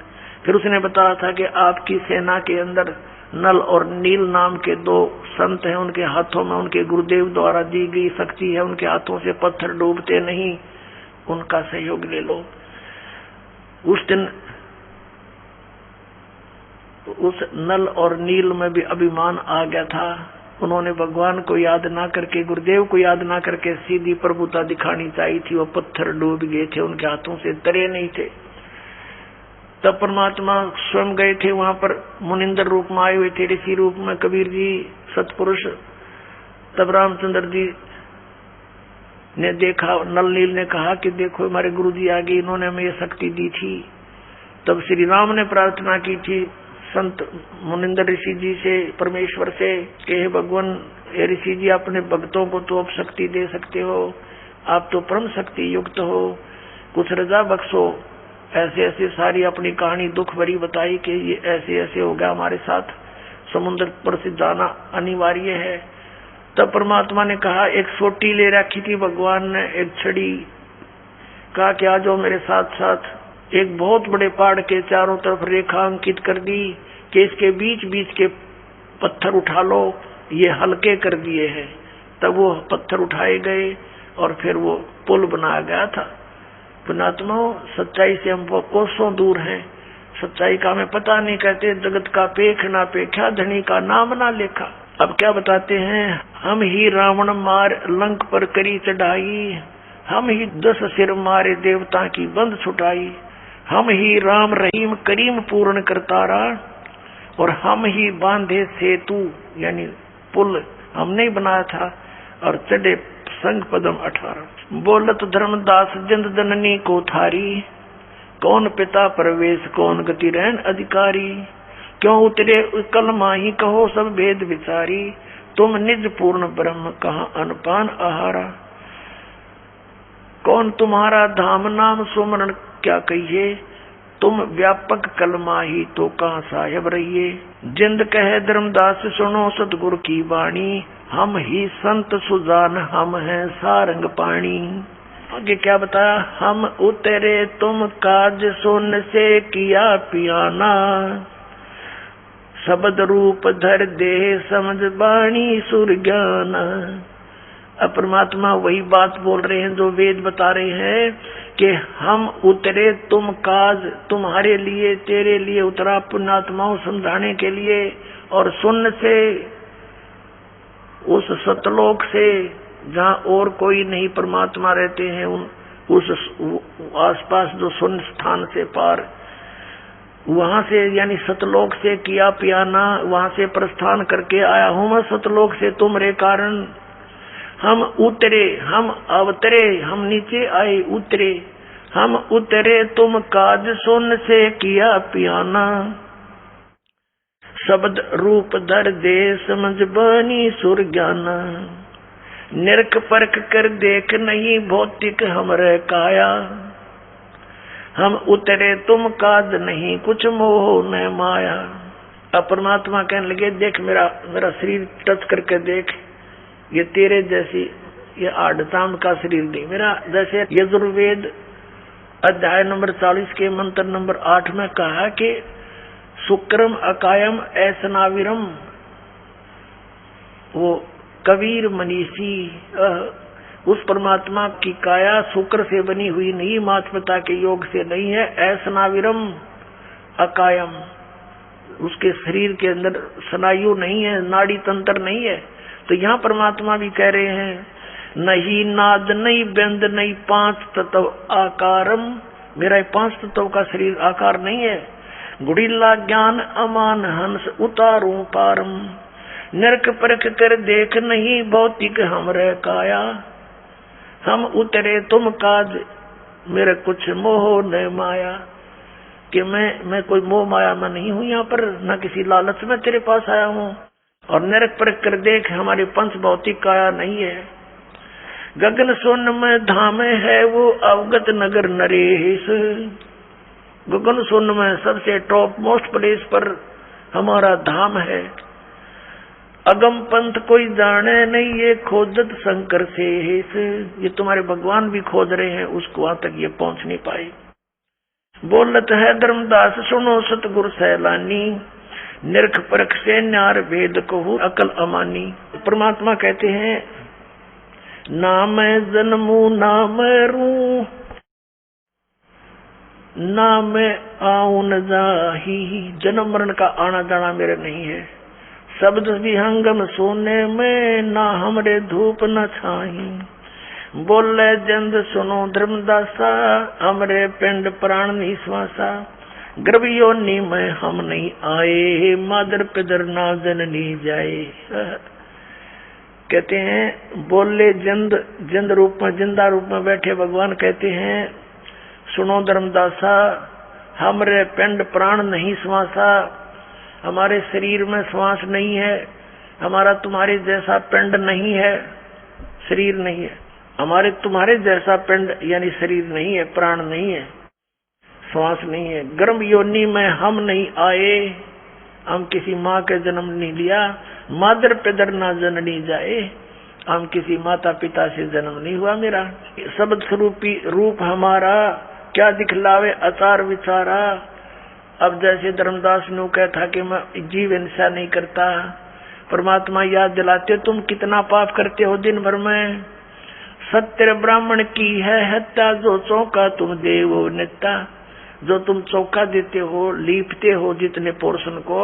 फिर उसने बताया था कि आपकी सेना के अंदर नल और नील नाम के 2 संत हैं, उनके हाथों में उनके गुरुदेव द्वारा दी गई शक्ति है, उनके हाथों से पत्थर डूबते नहीं, उनका सहयोग ले लो। उस दिन उस नल और नील में भी अभिमान आ गया था। उन्होंने भगवान को याद ना करके, गुरुदेव को याद ना करके सीधी प्रभुता दिखानी चाहिए थी। वो पत्थर डूब गए थे, उनके हाथों से तरे नहीं थे। तब परमात्मा स्वयं गए थे वहां पर, मुनिंदर रूप में आए हुए थे, ऋषि रूप में कबीर जी सतपुरुष। तब रामचंद्र जी ने देखा, नल नील ने कहा कि देखो हमारे गुरु जी आ गए, इन्होंने हमें ये शक्ति दी थी। तब श्री राम ने प्रार्थना की थी संत मुनिंदर ऋषि जी से, परमेश्वर से, कि हे भगवान, हे ऋषि जी, अपने भक्तों को तो आप शक्ति दे सकते हो, आप तो परम शक्ति युक्त हो, कुछ रजा बख्शो। ऐसे ऐसे सारी अपनी कहानी दुख भरी बताई कि ये ऐसे ऐसे हो गया हमारे साथ, समुद्र पर से जाना अनिवार्य है। तब परमात्मा ने कहा, एक सोटी ले रखी थी भगवान ने, एक छड़ी, कहा कि आ जाओ मेरे साथ साथ। एक बहुत बड़े पहाड़ के चारों तरफ रेखा अंकित कर दी कि इसके बीच बीच के पत्थर उठा लो, ये हल्के कर दिए हैं, तब वो पत्थर उठाए गए और फिर वो पुल बनाया गया था। पुण्यात्मा, सच्चाई से हम कोसों दूर हैं। सच्चाई का हमें पता नहीं, कहते जगत का पेख ना पेखा, धनी का नाम ना लेखा। अब क्या बताते हैं, हम ही रावण मार लंक पर करी चढ़ाई, हम ही 10 सिर मारे देवता की बंद छुटाई, हम ही राम रहीम करीम पूर्ण करतारा, और हम ही बांधे सेतु यानी पुल हमने बनाया था, और चढ़े संग पदम 18। बोलत धर्मदास जिंद जननी को थारी, कौन पिता प्रवेश कौन गति रहन अधिकारी, क्यों उतरे कलमा ही कहो सब भेद विचारी, तुम निज पूर्ण ब्रह्म कहाँ अनपान आहारा, कौन तुम्हारा धाम नाम सुमरण क्या कहिए, तुम व्यापक कलमा ही तो कहाँ साहेब रहिए, जिंद कहे धर्मदास सुनो सतगुरु की वाणी, हम ही संत सुजान हम हैं सारंग पानी। आगे क्या बताया, हम उतरे तुम काज सुन से किया पियाना, शब्द रूप धर दे समझ बाणी सुर ज्ञान। अब परमात्मा वही बात बोल रहे हैं जो वेद बता रहे हैं कि हम उतरे तुम काज, तुम्हारे लिए तेरे लिए उतरा पुण्यात्माओं समझाने के लिए, और सुन से उस सतलोक से जहाँ और कोई नहीं परमात्मा रहते हैं, उस आसपास जो सुन स्थान से पार, वहां से यानी सतलोक से किया पियाना, वहां से प्रस्थान करके आया हूँ मैं सतलोक से तुम्हारे कारण। हम उतरे, हम अवतरे, हम नीचे आए उतरे, हम उतरे तुम काज सुन से किया पियाना, शब्द रूप धर दे समझ बानी सुर ज्ञाना, निरख परख कर देख नहीं भौतिक हमरे काया, हम उतरे तुम काज नहीं कुछ मोह न माया। अब परमात्मा कहने लगे देख मेरा शरीर टच करके देख, ये तेरे जैसी ये आड़ताम का शरीर नहीं मेरा, जैसे यजुर्वेद अध्याय नंबर 40 के मंत्र नंबर 8 में कहा कि शुक्रम अकायम ऐसनाविरम, वो कबीर मनीषी, उस परमात्मा की काया शुक्र से बनी हुई नहीं, माता पिता के योग से नहीं है, ऐसनाविरम अकायम, उसके शरीर के अंदर स्नायु नहीं है, नाड़ी तंत्र नहीं है। तो यहाँ परमात्मा भी कह रहे हैं नहीं नाद नहीं व्यंद नहीं 5 तत्व आकारम, मेरा 5 तत्व का शरीर आकार नहीं है, गुड़िल्ला ज्ञान अमान हंस उतारू पारम, नरक परख कर देख नहीं भौतिक हमरे काया, हम उतरे तुम काज मेरे कुछ मोह न माया, कि मैं कोई मोह माया में नहीं हूँ यहाँ पर, न किसी लालच में तेरे पास आया हूँ, और नरक परख कर देख हमारी पंच भौतिक काया नहीं है। गगन सोन में धाम है वो अवगत नगर नरेश, गगन सोन में सबसे टॉप मोस्ट प्लेस पर हमारा धाम है, अगम पंथ कोई जाने नहीं ये खोजत शंकर से, ये तुम्हारे भगवान भी खोज रहे हैं, उसको वहां तक ये पहुंच नहीं पाए। बोलत है धर्मदास सुनो सतगुरु सैलानी, निरख परख से न्यार भेद कहूँ अकल अमानी। परमात्मा कहते हैं ना मैं जन्मू ना मैं रू, ना मैं आऊं न जाही, जन्म मरण का आना जाना मेरे नहीं है, शब्द विहंगम सोने में ना हमरे धूप न छाही, बोले जंद सुनो धर्मदासा हमरे पिंड प्राण निश्वासा, गर्भ योनि में हम नहीं आए मादर पिदर ना जननी जाए। कहते हैं बोले जंद रूप में जिंदा रूप में बैठे भगवान कहते हैं सुनो धर्मदासा हमरे पिंड प्राण नहीं श्वासा, हमारे शरीर में श्वास नहीं है, हमारा तुम्हारे जैसा पिंड नहीं है, शरीर नहीं है, हमारे तुम्हारे जैसा पिंड यानी शरीर नहीं है, प्राण नहीं है, श्वास नहीं है, गर्भ योनि में हम नहीं आए, हम किसी माँ के जन्म नहीं लिया, मादर पिदर ना जननी जाए, हम किसी माता पिता से जन्म नहीं हुआ मेरा, शब्द स्वरूपी रूप हमारा क्या दिखलावे आचार विचारा। अब जैसे धर्मदास ने कहा था कि मैं जीव हिंसा नहीं करता, परमात्मा याद दिलाते तुम कितना पाप करते हो दिन भर में। सत्य ब्राह्मण की है हत्या, जो चौका तुम देवो नित्या। जो तुम चौका देते हो, लीपते हो जितने पोर्शन को,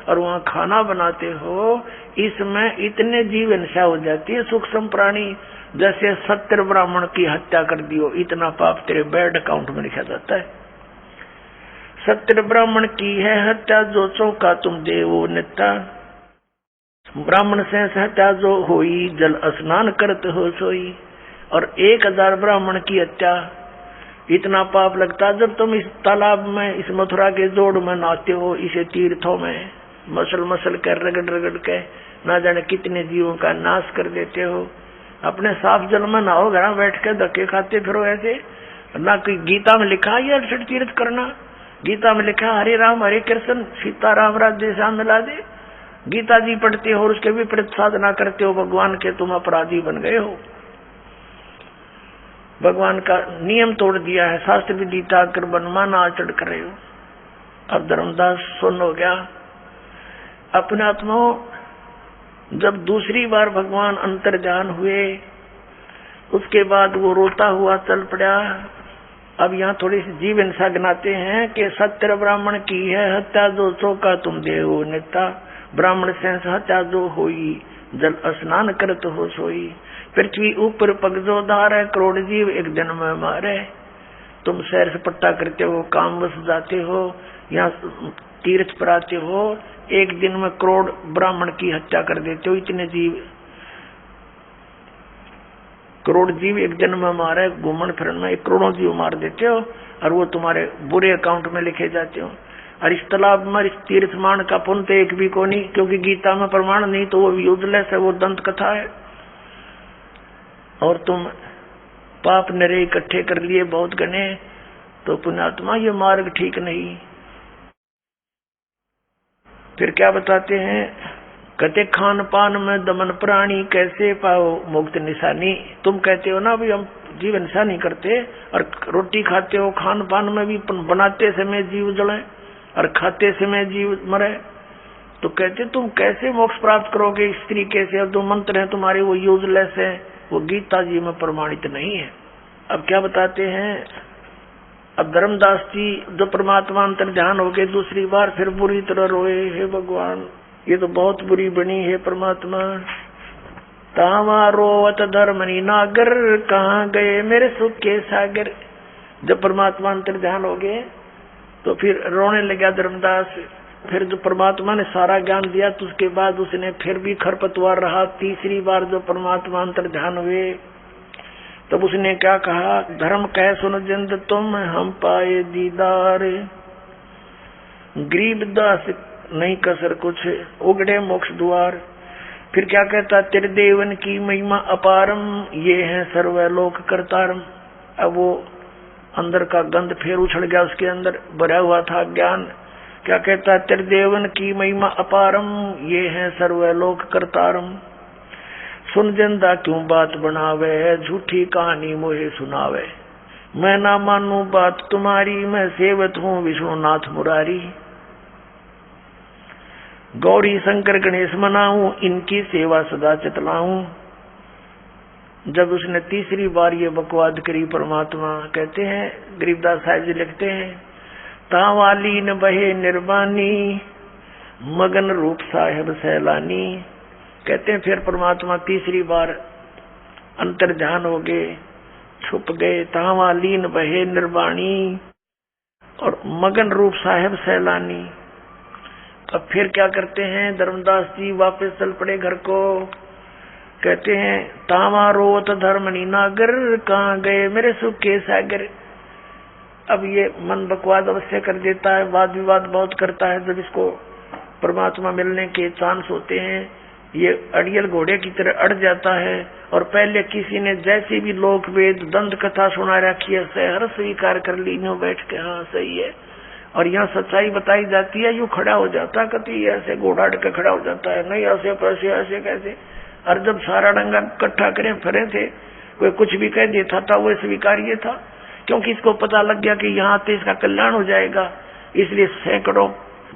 और वहाँ खाना बनाते हो, इसमें इतने जीव हिंसा हो जाती है सूक्ष्म प्राणी। जैसे सत्य ब्राह्मण की हत्या कर दियो, इतना पाप तेरे बैड अकाउंट में लिखा जाता है। सत्य ब्राह्मण की है हत्या, जो चौका तुम देवो नित्या। ब्राह्मण से हत्या जो होई, जल स्नान करत हो सोई। और 1000 ब्राह्मण की हत्या, इतना पाप लगता जब तुम इस तालाब में, इस मथुरा के जोड़ में नहाते हो, इसे तीर्थों में मसल मसल कर रगड़ रगड़ के ना जाने कितने जीवों का नाश कर देते हो। अपने साफ जल में नहाओ, घर बैठ के धक्के खाते फिरो ऐसे। ना कोई गीता में लिखा है ये तीर्थ करना। गीता में लिखा हरे राम हरे कृष्ण सीता राम राज्य श्याम मिला दे। गीता जी पढ़ते हो और उसके विपरीत साधना करते हो भगवान के, तुम अपराधी बन गए हो। भगवान का नियम तोड़ दिया है, शास्त्र विधि त्याग कर मनमाना आचरण कर रहे हो। अब धर्मदास सुन हो गया अपने आत्मा। जब दूसरी बार भगवान अंतर्ध्यान हुए, उसके बाद वो रोता हुआ चल पड़ा। अब यहाँ थोड़ी सी जीव हिंसा गिनाते हैं कि सत्य ब्राह्मण की है हत्या, जो चौका तुम देवो नित्या। ब्राह्मण से हत्या जो होई, जल स्नान करत हो सोई। पृथ्वी ऊपर पग जो धारे, करोड़ जीव एक दिन में मारे। तुम सैर सपट्टा करते हो, काम बस जाते हो, यहाँ तीर्थ पर आते हो, एक दिन में करोड़ ब्राह्मण की हत्या कर देते हो। इतने जीव, करोड़ जीव एक दिन में मारे, घूमन फिरन में 1 करोड़ जीव मार देते हो, और वो तुम्हारे बुरे अकाउंट में लिखे जाते हो। और इस तालाब में इस तीर्थ मान का पुण्य तो एक भी को नहीं, क्योंकि गीता में प्रमाण नहीं, तो वो यूजलेस है, वो दंत कथा है। और तुम पाप नरे इकट्ठे कर लिए बहुत गने, तो पुण्यात्मा ये मार्ग ठीक नहीं। फिर क्या बताते हैं, कहते खान पान में दमन प्राणी, कैसे पाओ मुक्त निशानी। तुम कहते हो ना भी हम जीव हिंसा नहीं करते, और रोटी खाते हो, खान पान में भी बनाते समय जीव जले और खाते समय जीव मरे, तो कहते तुम कैसे मोक्ष प्राप्त करोगे इस तरीके से। और जो मंत्र है तुम्हारे वो यूजलेस है, वो गीता जी में प्रमाणित नहीं है। अब क्या बताते हैं, अब धर्मदास जी जो परमात्मा अंतर ध्यान हो गए दूसरी बार, फिर बुरी तरह रोए, हे भगवान ये तो बहुत बुरी बनी है परमात्मा। तावा रोवत धर्मनी नागर, कहाँ गए मेरे सुख के सागर। जब परमात्मा अंतर ध्यान हो गए तो फिर रोने लगा धर्मदास। फिर जो परमात्मा ने सारा ज्ञान दिया, तो उसके बाद उसने फिर भी खरपतवार रहा। तीसरी बार जो परमात्मा अंतर ध्यान हुए, तब उसने क्या कहा, धर्म कह सुन जिंद तुम, हम पाए दीदार। गरीब दास नहीं कसर कुछ, उगड़े मोक्ष द्वार। फिर क्या कहता, तेरे देवन की महिमा अपारम, ये है सर्वलोक करतारम। अब वो अंदर का गंध फिर उछल गया, उसके अंदर भरा हुआ था ज्ञान। क्या कहता, तेरे देवन की महिमा अपारम, ये है सर्वलोक करतारम। सुन जिंदा क्यों बात बनावे, झूठी कहानी मोहे सुनावे। मैं ना मानू बात तुम्हारी, मैं सेवत हूँ विष्णुनाथ मुरारी। गौरी शंकर गणेश मनाऊं, इनकी सेवा सदा चितलाऊं। जब उसने तीसरी बार ये बकवाद करी परमात्मा, कहते हैं गरीबदास साहिब जी लिखते हैं, तावाली न बहे निर्वाणी, मगन रूप साहेब सैलानी। कहते हैं फिर परमात्मा तीसरी बार अंतर ध्यान हो गए, छुप गए। तावालीन बहे निर्वाणी और मगन रूप साहेब सैलानी। अब फिर क्या करते हैं, धर्मदास जी वापस चल पड़े घर को। कहते हैं, तावा रोत धर्मनी नागर, कहाँ गए मेरे सुख के सागर। अब ये मन बकवाद अवश्य कर देता है, वाद विवाद बहुत करता है। जब इसको परमात्मा मिलने के चांस होते हैं, ये अड़ियल घोड़े की तरह अड़ जाता है। और पहले किसी ने जैसी भी लोक वेद दंत कथा सुना रखी है, सहर स्वीकार कर ली, यूं बैठ के हाँ सही है। और यहाँ सच्चाई बताई जाती है, यूं खड़ा हो जाता, कभी ऐसे घोड़ा अड़ के खड़ा हो जाता है, नहीं ऐसे पैसे ऐसे कैसे। और जब सारा डंगा इकट्ठा करे फिरे थे, कोई कुछ भी कह देता था वो स्वीकार्य था, क्योंकि इसको पता लग गया कि यहाँ तो इसका कल्याण हो जाएगा। इसलिए सैकड़ों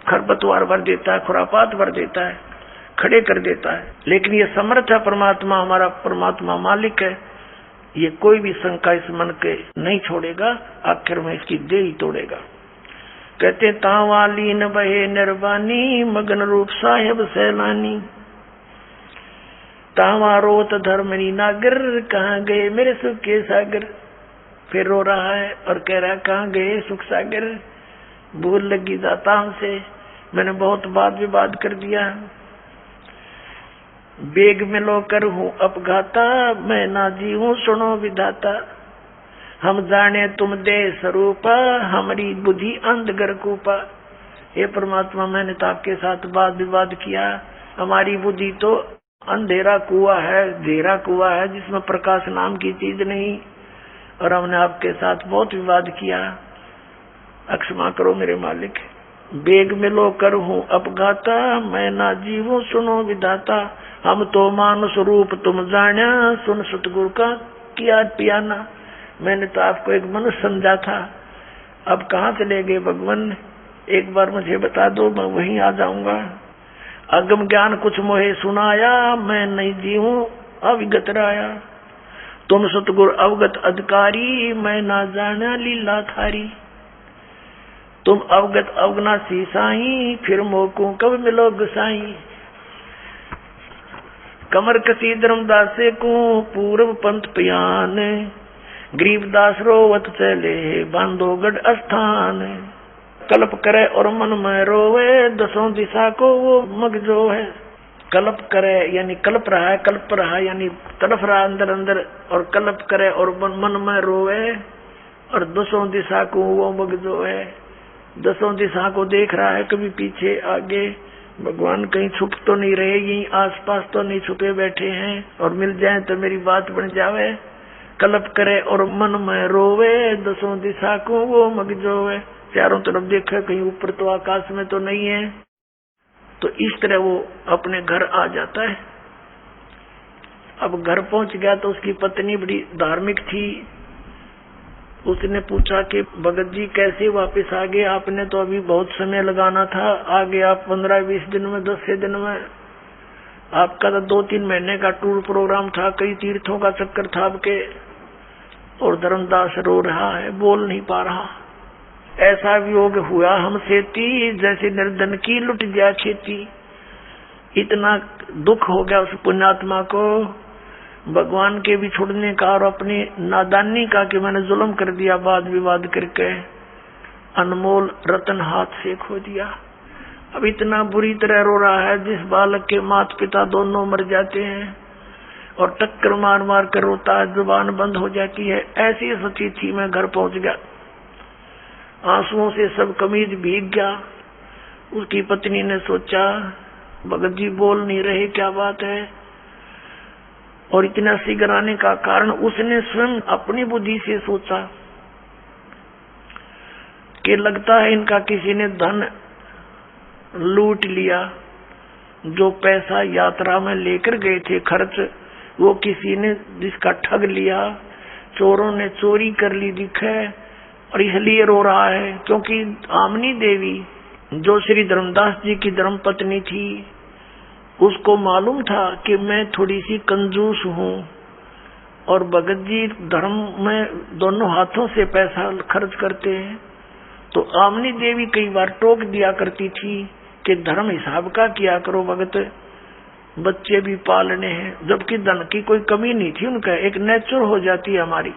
खरपतवार भर देता है, खुरापात भर देता है। खड़े कर देता है। लेकिन ये समर्थ है परमात्मा, हमारा परमात्मा मालिक है, ये कोई भी शंका इस मन के नहीं छोड़ेगा, आखिर में इसकी देह ही तोड़ेगा। कहते तावाली न बहे निर्वाणी, मगन रूप साहेब सैलानी, तावा रोत धर्मनी नागर, कहाँ गए मेरे सुख के सागर। फिर रो रहा है और कह रहा है कहाँ गए सुख सागर, भूल लगी दाता हमसे, मैंने बहुत वाद विवाद कर दिया। बेग में लोकर हूँ अपघाता, मैं ना जी हूँ सुनो विधाता, हम जाने तुम दे स्वरूपा, हमारी बुद्धि अंधगर कूपा। हे परमात्मा, मैंने तो आपके साथ वाद विवाद किया, हमारी बुद्धि तो अंधेरा कुआ है, घेरा कुआ है जिसमें प्रकाश नाम की चीज नहीं, और हमने आपके साथ बहुत विवाद किया, क्षमा करो मेरे मालिक। बेग में लोकर हूँ अपघाता, मैं ना जीवो सुनो विधाता, हम तो मानुष रूप तुम जाना, सुन सतगुरु का किया पियाना। मैंने तो आपको एक मनुष्य समझा था, अब कहाँ चले गए भगवान, एक बार मुझे बता दो, मैं वहीं आ जाऊंगा। अगम ज्ञान कुछ मोहे सुनाया, मैं नहीं जी हूँ अविगत राया, तुम सतगुरु अवगत अधिकारी, मैं ना जाना लीला थारी। तुम अवगत अवगनासी साई, फिर मोको कब मिलो गुसाई। कमर कसी धर्मदास को पूर्व पंथ पियान, गरीबदास रोवत चले बांधोगढ़ स्थान। कल्प करे और मन में रोवे, दसों दिशा को वो मग जो है। कल्प करे यानी कल्प रहा है, कल्प रहा यानी तड़फ रहा अंदर अंदर, और कल्प करे और मन में रोवे, और दसों दिशा को वो मग जो है। दसों दिशा को देख रहा है, कभी पीछे आगे, भगवान कहीं छुप तो नहीं रहे, यहीं आसपास तो नहीं छुपे बैठे हैं, और मिल जाए तो मेरी बात बन जावे। कल्प करे और मन में रोवे, दसों दिशा को वो मग जो है। चारों तरफ देखा, कहीं ऊपर तो आकाश में तो नहीं है। तो इस तरह वो अपने घर आ जाता है। अब घर पहुंच गया तो उसकी पत्नी बड़ी धार्मिक थी। उसने पूछा कि भगत जी कैसे वापस आ गए, आपने तो अभी बहुत समय लगाना था, आगे आप 15-20 दिन में, 10 दिन में। आपका तो 2-3 महीने का टूर प्रोग्राम था, कई तीर्थों का चक्कर था आपके। और धर्मदास रो रहा है, बोल नहीं पा रहा। ऐसा वियोग हुआ हमसे ती, जैसे निर्धन की लुट गया खेती। इतना दुख हो गया उस पुण्यात्मा को भगवान के भी छोड़ने का और अपनी नादानी का, कि मैंने जुल्म कर दिया वाद विवाद करके, अनमोल रतन हाथ से खो दिया। अब इतना बुरी तरह रो रहा है, जिस बालक के माता पिता दोनों मर जाते हैं, और टक्कर मार मार कर रोता है, जुबान बंद हो जाती है। ऐसी सोची थी, मैं घर पहुंच गया, आंसुओं से सब कमीज भीग गया। उसकी पत्नी ने सोचा भगत जी बोल नहीं रहे, क्या बात है। और इतना शीघ्र आने का कारण उसने स्वयं अपनी बुद्धि से सोचा कि लगता है इनका किसी ने धन लूट लिया। जो पैसा यात्रा में लेकर गए थे खर्च, वो किसी ने जिसका ठग लिया, चोरों ने चोरी कर ली दिखे, और इसलिए रो रहा है। क्योंकि आमनी देवी जो श्री धर्मदास जी की धर्म पत्नी थी, उसको मालूम था कि मैं थोड़ी सी कंजूस हूँ, और भगत जी धर्म में दोनों हाथों से पैसा खर्च करते हैं। तो आमनी देवी कई बार टोक दिया करती थी कि धर्म हिसाब का किया करो भगत, बच्चे भी पालने हैं। जबकि धन की कोई कमी नहीं थी उनका, एक नेचर हो जाती है हमारी।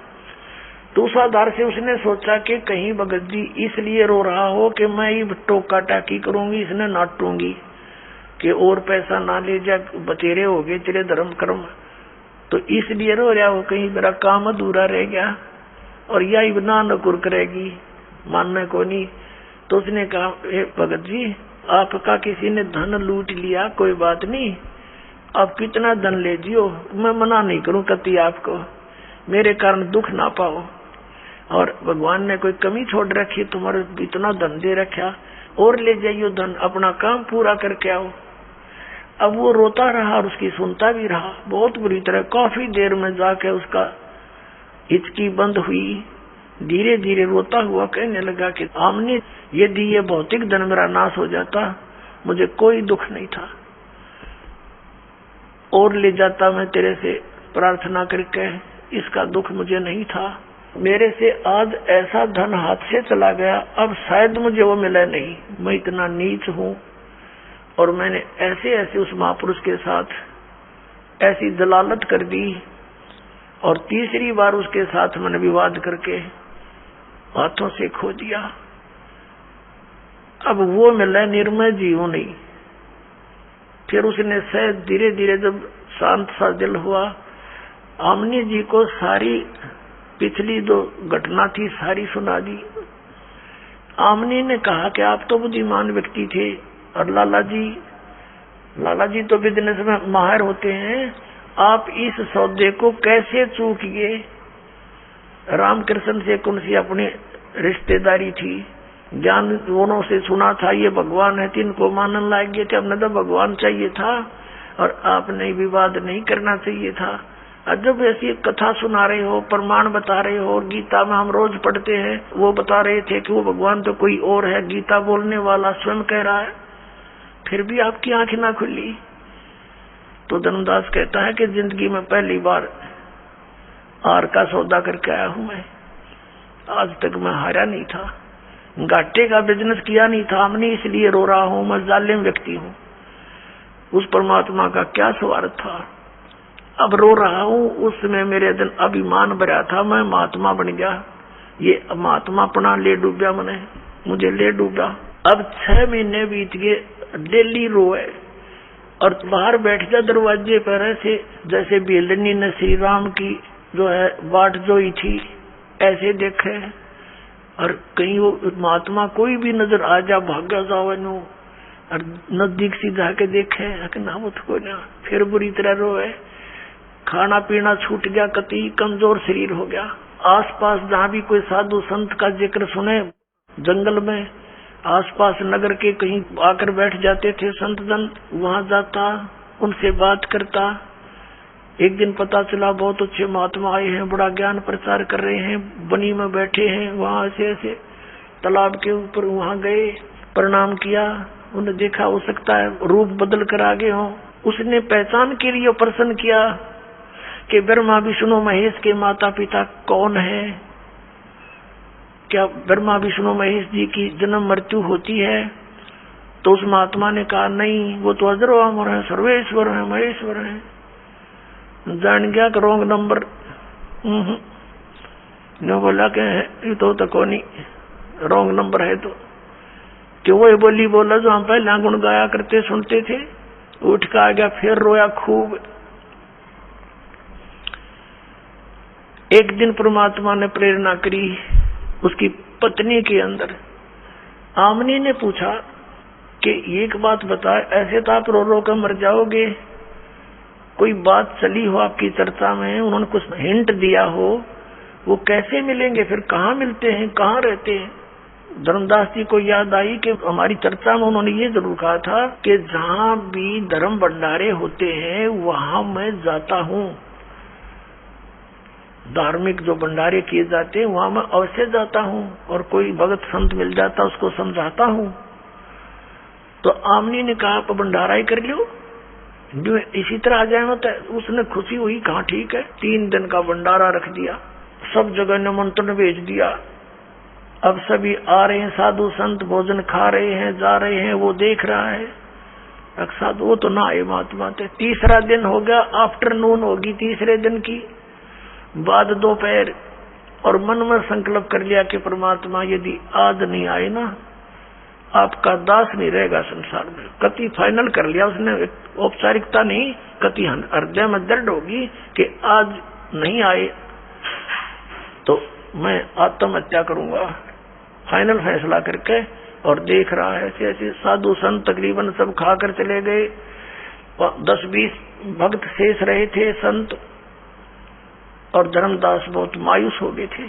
तो उस आधार से उसने सोचा कि कहीं भगत जी इसलिए रो रहा हो कि मैं ही टोका टाकी करूंगी, इसने नाटूंगी कि और पैसा ना ले जा, बतेरे हो गए तेरे धर्म कर्म, तो इसलिए रो रहा हो, कहीं मेरा काम अधूरा रह गया और यही बना नकुर करेगी, मानने को नहीं। तो उसने कहा भगत जी आपका किसी ने धन लूट लिया, कोई बात नहीं, आप कितना धन ले जियो, मैं मना नहीं करूं कति आपको, मेरे कारण दुख ना पाओ। और भगवान ने कोई कमी छोड़ रखी, तुम्हारे इतना धन दे रखा, और ले जाइयो धन, अपना काम पूरा करके आओ। अब वो रोता रहा और उसकी सुनता भी रहा बहुत बुरी तरह। काफी देर में जाके उसका हिचकी बंद हुई, धीरे धीरे रोता हुआ कहने लगा कि आमने यदि ये भौतिक धन मेरा नाश हो जाता, मुझे कोई दुख नहीं था। और ले जाता मैं तेरे से प्रार्थना करके, इसका दुख मुझे नहीं था। मेरे से आज ऐसा धन हाथ से चला गया, अब शायद मुझे वो मिला नहीं। मैं इतना नीच हूँ और मैंने ऐसे ऐसे उस महापुरुष के साथ ऐसी दलालत कर दी और तीसरी बार उसके साथ मैंने विवाद करके हाथों से खो दिया। अब वो मिला निर्मय जीव नहीं। फिर उसने शायद धीरे धीरे जब शांत सा दिल हुआ, आमनी जी को सारी पिछली जो घटना थी सारी सुना दी। आमनी ने कहा कि आप तो बुद्धिमान व्यक्ति थे और लाला जी तो बिजनेस में माहिर होते हैं, आप इस सौदे को कैसे चूकिए? रामकृष्ण से कौन सी अपनी रिश्तेदारी थी, ज्ञान दोनों से सुना था ये भगवान है, तीन को मानने लायक गए थे। हमने तो भगवान चाहिए था और आपने विवाद नहीं करना चाहिए था। जब ऐसी कथा सुना रहे हो, प्रमाण बता रहे हो, और गीता में हम रोज पढ़ते हैं, वो बता रहे थे कि वो भगवान तो कोई और है, गीता बोलने वाला स्वयं कह रहा है, फिर भी आपकी आंख ना खुली। तो धर्मदास कहता है कि जिंदगी में पहली बार हार का सौदा करके आया हूं मैं। आज तक मैं हारा नहीं था, घाटे का बिजनेस किया नहीं था हमने, इसलिए रो रहा हूं। मैं जालिम व्यक्ति हूं, उस परमात्मा का क्या स्वार्थ था? अब रो रहा हूं। उसमें मेरे दिन अभिमान भरा था, मैं महात्मा बन गया, ये महात्मापना ले डूबा, मुझे ले डूबा। अब 6 महीने बीत गए, डेली रोए और बाहर बैठ जा दरवाजे पर ऐसे जैसे बेलनी ने श्री राम की जो है बाट जोई थी, ऐसे देखे। और कहीं वो महात्मा कोई भी नजर आ जा, भागा जाओ और नजदीक से जाके देखे ना वो तो ना, फिर बुरी तरह रोए। खाना पीना छूट गया, कति कमजोर शरीर हो गया। आसपास जहाँ भी कोई साधु संत का जिक्र सुने, जंगल में आसपास नगर के कहीं आकर बैठ जाते थे संत जन, वहां जाता, उनसे बात करता। एक दिन पता चला बहुत अच्छे महात्मा आए हैं, बड़ा ज्ञान प्रचार कर रहे हैं, बनी में बैठे हैं, वहां ऐसे ऐसे तालाब के ऊपर वहां गए, प्रणाम किया। उन्हें देखा हो सकता है रूप बदल कर आगे हो। उसने पहचान के लिए प्रश्न किया कि ब्रह्मा विष्णु महेश के माता पिता कौन है? क्या ब्रह्मा विष्णु महेश जी की जन्म मृत्यु होती है? तो उस महात्मा ने कहा नहीं, वो तो अजर अमर है, सर्वेश्वर है, महेश्वर है। जान गया कि रॉन्ग नंबर। ने बोला कि ये तो कोनी रॉन्ग नंबर है, तो क्यों वो बोली बोला जो हम पहले गुण गाया करते सुनते थे। उठ का आ गया, फिर रोया खूब। एक दिन परमात्मा ने प्रेरणा करी उसकी पत्नी के अंदर। आमनी ने पूछा कि एक बात बता, ऐसे तो आप रो रो कर मर जाओगे, कोई बात चली हो आपकी चर्चा में, उन्होंने कुछ हिंट दिया हो, वो कैसे मिलेंगे, फिर कहाँ मिलते हैं, कहाँ रहते हैं? धर्मदास जी को याद आई कि हमारी चर्चा में उन्होंने ये जरूर कहा था कि जहाँ भी धर्म भंडारे होते हैं वहां मैं जाता हूँ। धार्मिक जो भंडारे किए जाते हैं वहां मैं अवश्य जाता हूँ, और कोई भगत संत मिल जाता उसको समझाता हूँ। तो आमनी ने कहा आप भंडारा ही कर लो, जो इसी तरह आ जाए। होता है उसने खुशी हुई, कहा ठीक है। 3 दिन का भंडारा रख दिया, सब जगह निमंत्रण भेज दिया। अब सभी आ रहे हैं, साधु संत भोजन खा रहे हैं, जा रहे हैं, वो देख रहा है। अक्सर वो तो ना आए महात्मा थे। 3रा दिन हो गया, आफ्टरनून होगी 3रे दिन की, बाद दोपहर, और मन में संकल्प कर लिया कि परमात्मा यदि आज नहीं आए ना, आपका दास नहीं रहेगा संसार में। कति फाइनल कर लिया उसने, औपचारिकता नहीं, कति हृदय में दर्द होगी कि आज नहीं आए तो मैं आत्महत्या करूंगा। फाइनल फैसला करके, और देख रहा है ऐसे ऐसे साधु संत तकरीबन सब खाकर चले गए, 10-20 भक्त शेष रहे थे संत, और धर्मदास बहुत मायूस हो गए थे।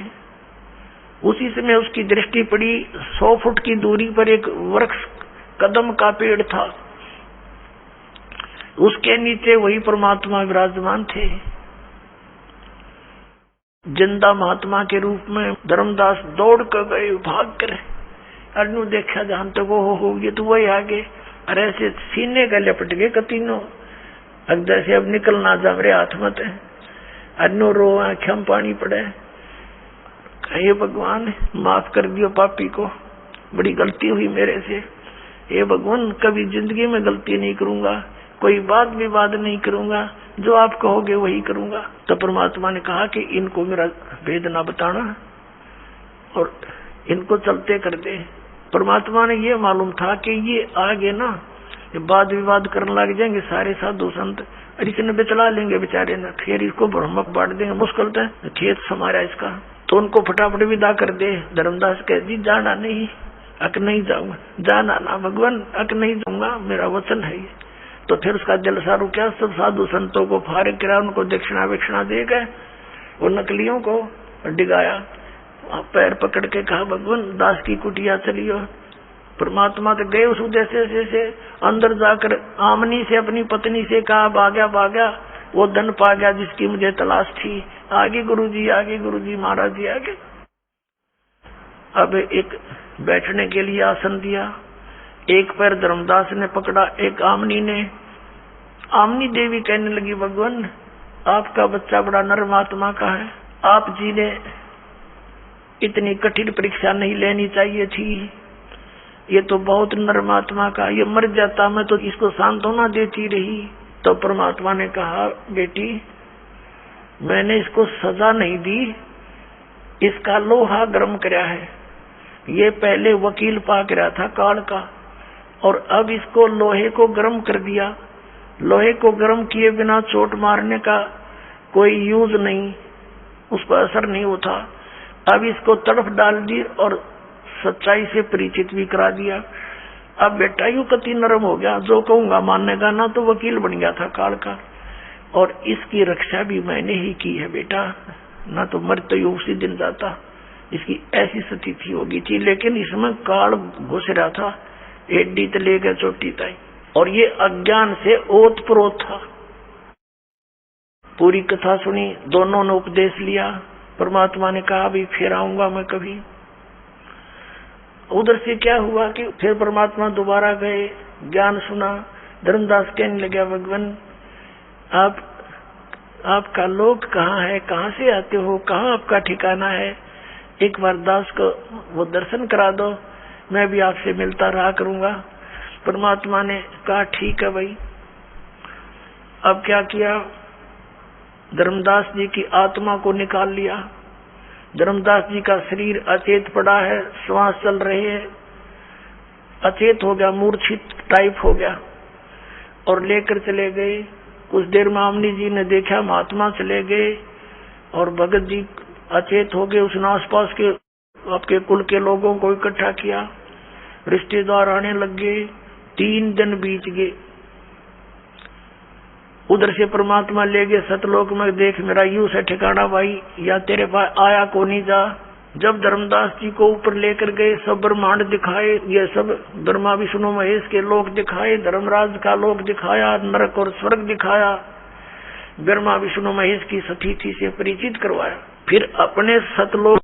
उसी समय उसकी दृष्टि पड़ी, 100 फुट की दूरी पर एक वृक्ष कदम का पेड़ था, उसके नीचे वही परमात्मा विराजमान थे, जिंदा महात्मा के रूप में। धर्मदास दौड़ कर गए, भाग कर अनु देखा जहां तक वो हो ये तो वही आगे, अरे ऐसे सीने का लपट गए कतीनो। अगर से अब निकलना जा मेरे हाथ मत है, अन्नो रो आँखों में पानी पड़े, हे भगवान माफ कर दियो पापी को, बड़ी गलती हुई मेरे से, हे भगवान कभी जिंदगी में गलती नहीं करूंगा, कोई बात विवाद नहीं करूंगा, जो आप कहोगे वही करूंगा। तो परमात्मा ने कहा कि इनको मेरा भेद ना बताना और इनको चलते कर दे। परमात्मा ने ये मालूम था कि ये आगे ना वाद विवाद करने लग जाएंगे सारे साधु संत, इसने बेचला लेंगे बेचारे ना, फिर इसको ब्रह्म बांट देंगे, मुश्किल है खेत समारा इसका। तो उनको फटाफट विदा कर दे। धर्मदास कह दी जाना नहीं, अक नहीं जाऊंगा, जाना ना भगवान, अक नहीं जाऊंगा, मेरा वचन है ये। तो फिर उसका जलसा रुका, सब साधु संतों को फारिग करा, उनको दक्षिणा विक्षणा दे गए, वो नकलियों को डिगाया, पैर पकड़ के कहा भगवान दास की कुटिया चलियो। परमात्मा तो गए उस उद्देश्य से अंदर जाकर आमनी से अपनी पत्नी से कहा भाग्या भाग्या, वो धन पा गया जिसकी मुझे तलाश थी, आगे गुरुजी आगे, गुरुजी महाराज जी आगे। अब एक बैठने के लिए आसन दिया, एक पैर धर्मदास ने पकड़ा, एक आमनी ने। आमनी देवी कहने लगी भगवान आपका बच्चा बड़ा नर्म आत्मा का है, आप जी ने इतनी कठिन परीक्षा नहीं लेनी चाहिए थी, ये तो बहुत नर्म आत्मा का, ये मर जाता मैं तो इसको सांत्वना देती रही। तो परमात्मा ने कहा बेटी मैंने इसको सजा नहीं दी, इसका लोहा गर्म कराया है, ये पहले वकील पाक रहा था काल का, और अब इसको लोहे को गर्म कर दिया। लोहे को गर्म किए बिना चोट मारने का कोई यूज नहीं, उस पर असर नहीं होता। अब इसको तड़फ डाल दी और सच्चाई से परिचित भी करा दिया। अब बेटा यू कति नरम हो गया, जो कहूंगा मानने का, ना तो वकील बन गया था काल का, और इसकी रक्षा भी मैंने ही की है बेटा, ना तो मर तो यू उसी दिन जाता, इसकी ऐसी स्थिति होगी थी। लेकिन इसमें काल घुस रहा था, एडी तो ले गए चोटी ताई, और ये अज्ञान से ओत प्रोत था। पूरी कथा सुनी, दोनों ने उपदेश लिया। परमात्मा ने कहा भी फिर आऊंगा मैं कभी। उधर से क्या हुआ कि फिर परमात्मा दोबारा गए, ज्ञान सुना। धर्मदास कहने लगा भगवान आपका लोक कहाँ है, कहाँ से आते हो, कहाँ आपका ठिकाना है, एक बार दास को वो दर्शन करा दो, मैं भी आपसे मिलता रहा करूंगा। परमात्मा ने कहा ठीक है भाई। अब क्या किया, धर्मदास जी की आत्मा को निकाल लिया। धर्मदास जी का शरीर अचेत पड़ा है, श्वास चल रहे हैं, अचेत हो गया, मूर्छित टाइप हो गया, और लेकर चले गए। कुछ देर में आमनी जी ने देखा महात्मा चले गए, और भगत जी अचेत हो गए। उसने आसपास के आपके कुल के लोगों को इकट्ठा किया, रिश्तेदार आने लग गए। 3 दिन बीत गए। उधर से परमात्मा ले गए सतलोक में, देख मेरा यूं से ठिकाना भाई, या तेरे पास आया को नहीं जा। जब धर्मदास जी को ऊपर लेकर गए, सब ब्रह्मांड दिखाए, ये सब ब्रह्मा विष्णु महेश के लोक दिखाए, धर्मराज का लोक दिखाया, नरक और स्वर्ग दिखाया, ब्रह्मा विष्णु महेश की स्थिति से परिचित करवाया। फिर अपने सतलोक